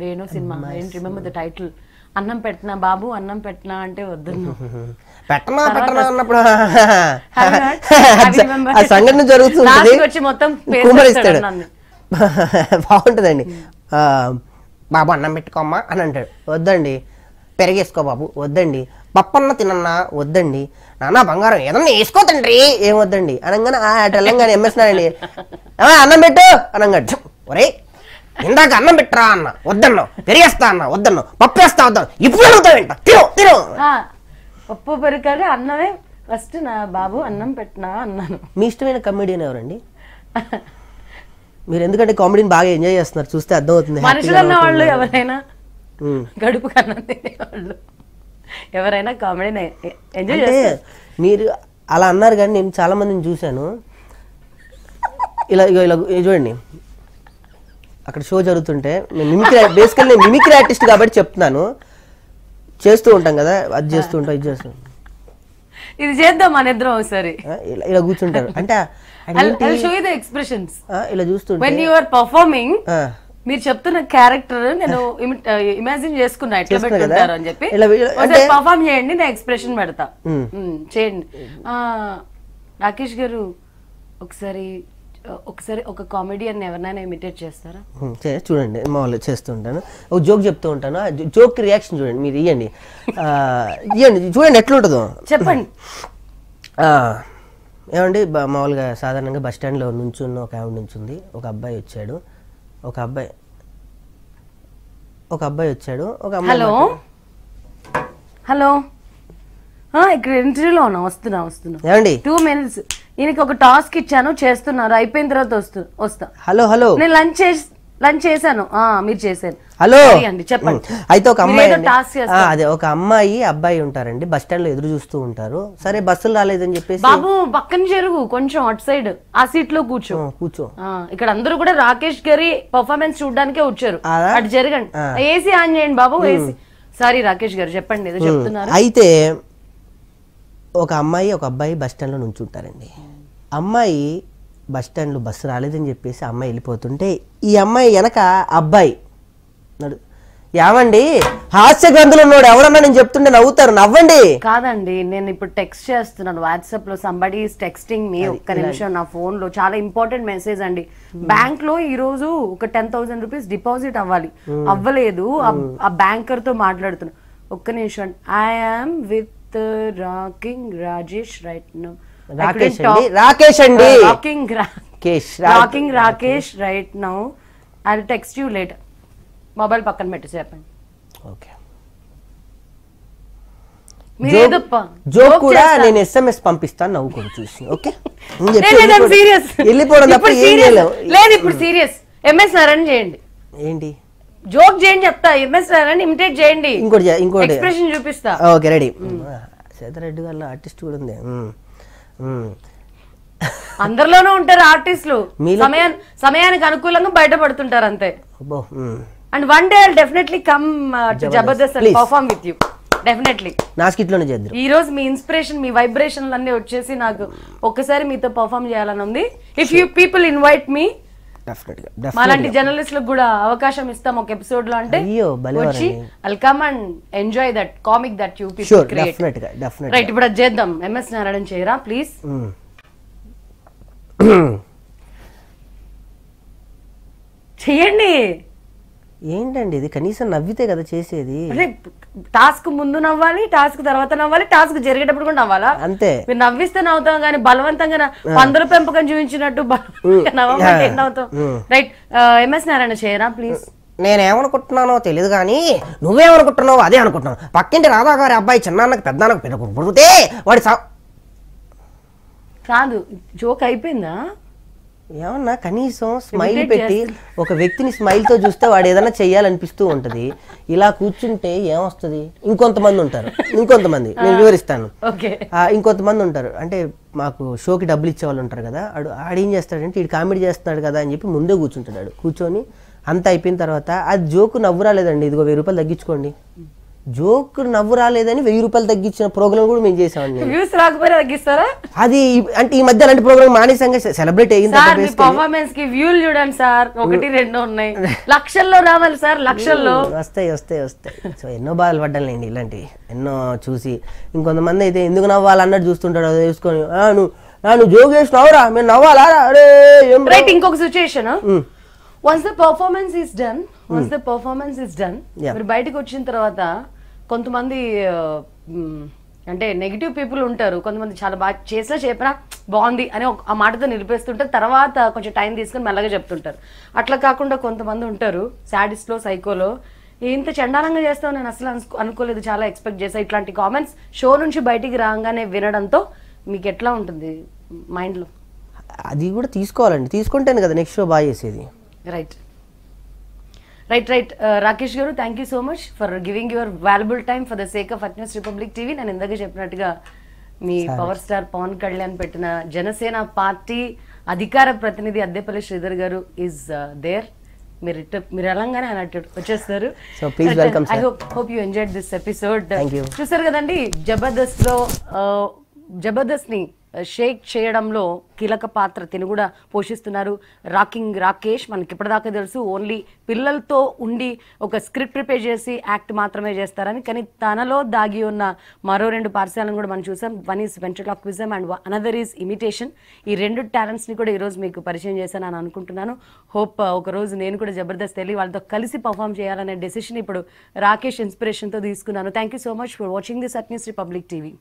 Venu cinema, I don't remember the title. అన్నం పెట్టినా బాబు, అన్నం పెట్టినా అంటే వద్దు పెట్టనా అన్నప్పుడు సంఘటన జరుగుతుంది, మొత్తం బాగుంటుందండి. బాబు అన్నం పెట్టుకోమ్మా అని అంటాడు, వద్దండి. పెరిగేసుకో బాబు, వద్దండి. పప్పన్న తినన్నా, వద్దండి. నాన్న బంగారం ఏదన్నా వేసుకో తండ్రి, ఏం వద్దండి అనగానే తెలంగాణ ఎంఎస్నారండి అన్నం పెట్టు అనగాడు. ఒరే ఇందాక అన్నం పెట్టరా అన్న, వద్దన్నావు. పెరిగేస్తా అన్న, వద్దన్నావు. పప్పు వేస్తా వద్దాం, ఇప్పుడు అడుగుతావేంట, తిను. పప్పు పెరిగాలి అన్నమే ఫస్ట్. నా బాబు అన్నం పెట్టినా అన్నాను. మీ ఇష్టమైన కమెడియన్ ఎవరండి? మీరు ఎందుకంటే కామెడీని బాగా ఎంజాయ్ చేస్తున్నారు, చూస్తే అర్థం అవుతుంది. మనుషులు అన్న వాళ్ళు ఎవరైనా, గడుపు కన్నా తినేవాళ్ళు ఎవరైనా కామెడీని ఎంజాయ్ చేస్తారు. మీరు అలా అన్నారు, కానీ నేను చాలా మందిని చూశాను ఇలా చూడండి. అక్కడ షో జరుగుతుంటే బేసికల్లీ నేను మిమిక్రీ ఆర్టిస్ట్ కాబట్టి చెప్తున్నాను, చేస్తూ ఉంటాం కదా, అది చేస్తూ ఉంటాం, ఇది చేస్తాం, ఇది చేద్దాం మన ఇద్దరం ఒకసారి. ఇలా కూర్చుంటారు అంటే ఎక్స్ప్రెషన్స్ ఇలా చూస్తుంటే when you are performing మీరు చెప్తున్న క్యారెక్టర్ నేను ఇమాజిన్ చేసుకున్నా ఎట్లా పెట్టుకుంటారు అని చెప్పి. పర్ఫామ్ చేయండి, నేను ఎక్స్ప్రెషన్ పెడతా, చేయండి. రాకేష్ గారు ఒకసారి ఒక కామెడియన్ ఎవరినైనా ఇమిటేట్ చేస్తారా? చూడండి, మామూలుగా చేస్తుంటాను, ఒక జోక్ చెప్తూ ఉంటాను, జోక్ రియాక్షన్ చూడండి, మీరు ఇవ్వండి చూడండి ఎట్లుంటుందో చెప్పండి. ఏమండి మామూలుగా సాధారణంగా బస్ స్టాండ్లో నుంచున్న ఒక ఆవిడ నుంచుంది, ఒక అబ్బాయి వచ్చాడు, ఒక అబ్బాయి వచ్చాడు, ఒక అమ్మాయి. హలో ఇక్కడ ఇంటర్వ్యూలో ఉన్నా, వస్తున్నా ఏమండి 2 minutes. ఈయనకి ఒక టాస్క్ ఇచ్చాను, చేస్తున్నారు, అయిపోయిన తర్వాత వస్తా. హలో నేను లంచ్ చేశాను, మీరు చేశారు. హలో అండి చెప్పండి. అయితే ఒక అమ్మాయి టాస్క్ అదే ఒక అమ్మాయి అబ్బాయి ఉంటారండి, బస్ స్టాండ్ లో ఎదురు చూస్తూ ఉంటారు. సరే బస్సులు రాలేదని చెప్పేసి, బాబు పక్కన జరుగు కొంచెం అటు సైడ్, ఆ సీట్ లో కూర్చో. ఇక్కడ అందరూ కూడా రాకేష్ గారి పర్ఫార్మెన్స్ చూడడానికే వచ్చారు, అటు జరగండి. ఏసీ ఆన్ చేయండి బాబు, ఏసీ. సారీ రాకేష్ గారు చెప్పండి, ఏదో చెప్తున్నారు. అయితే ఒక అమ్మాయి ఒక అబ్బాయి బస్ స్టాండ్ లో నుంచుంటారండి. అమ్మాయి బస్ స్టాండ్ లో బస్సు రాలేదని చెప్పేసి అమ్మాయి వెళ్ళిపోతుంటే, ఈ అమ్మాయి వెనక అబ్బాయి ఏమండి హాస్య గ్రంథులు ఉన్నాడు ఎవరన్నా నేను చెప్తుంటే నవ్వుతారు, నవ్వండి. కాదండి, నేను ఇప్పుడు టెక్స్ట్ చేస్తున్నాను వాట్సాప్ లో, సంబడి ఈస్ టెక్స్టింగ్ మీ. ఒక్క నిమిషం, నా ఫోన్ లో చాలా ఇంపార్టెంట్ మెసేజ్ అండి. బ్యాంక్ లో ఈ రోజు ఒక 10,000 రూపీస్ డిపాజిట్ అవ్వాలి, అవ్వలేదు. ఆ బ్యాంకర్ తో మాట్లాడుతున్నా, ఒక్క నిమిషం. I'm with rocking Rajesh right now. Rakesh right now. I will text you later. Mobile పక్కన పెట్టి చెప్పండి. ఓకే. జోక్ కూడా నేను SMS పంపిస్తాను, నవ్వుకొని చూసి. ఓకే వెళ్ళిపోవడం తప్ప లేదు. ఇప్పుడు సీరియస్. MS నారాయణ చేయండి. ఏంటి జోక్ చేయండి చెప్తా. MS నారాయణ ఇమిటేట్ చేయండి, ఇంకోటి ఎక్స్ప్రెషన్ చూపిస్తా. Okay ready. సేదరెడ్డి గారు ఆర్టిస్ట్ కూడా ఉంది. అందరిలోనూ ఉంటారు ఆర్టిస్టులు, సమయానికి అనుకూలంగా బయటపడుతుంటారు అంతే. And one day I'll definitely come to Jabardasth and perform with you. Definitely నా స్కిట్ లోనే చేద్దాం. ఈ రోజు మీ ఇన్స్పిరేషన్, మీ వైబ్రేషన్లు అన్ని వచ్చేసి నాకు ఒక్కసారి మీతో పర్ఫార్మ్ చేయాలని ఉంది. ఇఫ్ యూ పీపుల్ ఇన్వైట్ మీ, మాలాంటి జర్నలిస్టులకు కూడా అవకాశం ఇస్తాం ఒక ఎపిసోడ్ లో. అంటే వచ్చి I'll come and enjoy that comic that you people create. Right, ఇప్పుడు అది చేద్దాం. MS నారాయణ చేయరా ప్లీజ్. చెయ్యండి. ఏంటండి ఇది, కనీసం నవ్వితే కదా చేసేది. టాస్క్ ముందు నవ్వాలి, టాస్క్ తర్వాత నవ్వాలి, టాస్క్ జరిగేటప్పుడు కూడా నవ్వాలా? అంతే. మీరు నవ్విస్తే నవ్వుతాం, కానీ బలవంతంగా పందుల పెంపకం చూపించినట్టు నవ్వమంటే నవ్వుతాం. రైట్, MS నారాయణ చేయరా ప్లీజ్. నేనేమనుకుంటున్నానో తెలియదు కానీ నువ్వేమనుకుంటున్నావు అదే అనుకుంటున్నావు. పక్కింటి రాధా గారి అబ్బాయి చిన్నాన్నకు పెద్దన్నకు పుడితే వాడి కాదు, జోక్ అయిపోయిందా? ఏమన్నా కనీసం స్మైల్ పెట్టి ఒక వ్యక్తిని స్మైల్ తో చూస్తే వాడు ఏదైనా చెయ్యాలనిపిస్తూ ఉంటది. ఇలా కూర్చుంటే ఏమొస్తుంది? ఇంకొంతమంది ఉంటారు, నేను వివరిస్తాను. ఇంకొంతమంది ఉంటారు, అంటే మాకు షోకి డబ్బులు ఇచ్చే వాళ్ళు ఉంటారు కదా, ఆడేం చేస్తాడంటే ఇటు కామెడీ చేస్తున్నాడు కదా అని చెప్పి ముందే కూర్చుంటాడు. కూర్చొని అంత అయిపోయిన తర్వాత అది జోకు నవ్వు రాలేదండి, ఇదిగో 1000 రూపాయలు తగ్గించుకోండి. జోక్ నవ్వు రాలేదని 1000 రూపాయలు తగ్గించిన ప్రోగ్రామ్ కూడా మేము చేసామండి. అది అంటే ఈ మధ్య అలాంటి ప్రోగ్రామ్ మానేసంగా సెలబ్రేట్ అయ్యింది. పర్ఫార్మెన్స్ కి వ్యూలు చూడండి సార్, 1 2 ఉన్నాయి, లక్షల్లో రావాలి సార్, లక్షల్లో వస్తాయి. సో ఎన్నో బాధలు పడ్డానండి ఇలాంటివి, ఎన్నో చూసి. ఇంకొంతమంది అయితే ఎందుకు నవ్వాలన్నట్టు చూస్తుంటాడు, అది చూసుకొని నువ్వు జోక్ చేసినావురా మేము నవ్వాలా. రైట్, ఇంకొక situation. Once the performance is done, మీరు బయటకు వచ్చిన తర్వాత కొంతమంది అంటే నెగిటివ్ పీపుల్ ఉంటారు, కొంతమంది చాలా బాగా చేసినా చెప్పినా బాగుంది అని ఆ మాటతో నిలిపేస్తుంటారు, తర్వాత కొంచెం టైం తీసుకుని మెల్లగా చెప్తుంటారు. అట్లా కాకుండా కొంతమంది ఉంటారు సాడిస్ట్లో, సైకోలో, ఇంత చండాలంగా చేస్తావు నేను అసలు అనుకోలేదు, చాలా ఎక్స్పెక్ట్ చేసా. ఇట్లాంటి కామెంట్స్ షో నుంచి బయటికి రాగానే వినడంతో మీకు ఎట్లా ఉంటుంది మైండ్లో? అది కూడా తీసుకోవాలండి, తీసుకుంటేనే కదా నెక్స్ట్ షో బాగా చేసేది. Right. Rakesh garu, thank you so much for giving your valuable time for the sake of అట్న్యూస్ రిపబ్లిక్ టీవీ. నేను ఇందాక చెప్పినట్టుగా మీ పవర్ స్టార్ పవన్ కళ్యాణ్ పెట్టిన జనసేన పార్టీ అధికార ప్రతినిధి అద్దెపల్లి శ్రీధర్ గారు ఈజ్ దేర్. మీరు ఎలాగానే అన్నట్టు వచ్చేస్తారు. I hope you enjoyed this episode. చూసారు కదండి, జబర్దస్త్ ని షేక్ చేయడంలో కీలక పాత్ర తిను కూడా పోషిస్తున్నారు రాకింగ్ రాకేష్. మనకి ఇప్పటిదాకా తెలుసు ఓన్లీ పిల్లలతో ఉండి ఒక స్క్రిప్ట్ ప్రిపేర్ చేసి యాక్ట్ మాత్రమే చేస్తారని, కానీ తనలో దాగి ఉన్న మరో 2 పార్శ్వాలను కూడా మనం చూసాం. One is ventriloquism and another is imitation. ఈ 2 టాలెంట్స్ని కూడా ఈరోజు మీకు పరిచయం చేశాను అని అనుకుంటున్నాను. హోప్ ఒకరోజు నేను కూడా జబర్దస్త్ వెళ్ళి వాళ్ళతో కలిసి పర్ఫామ్ చేయాలనే డెసిషన్ ఇప్పుడు రాకేష్ ఇన్స్పిరేషన్తో తీసుకున్నాను. Thank you so much for watching this అట్న్యూస్ రిపబ్లిక్ టీవీ.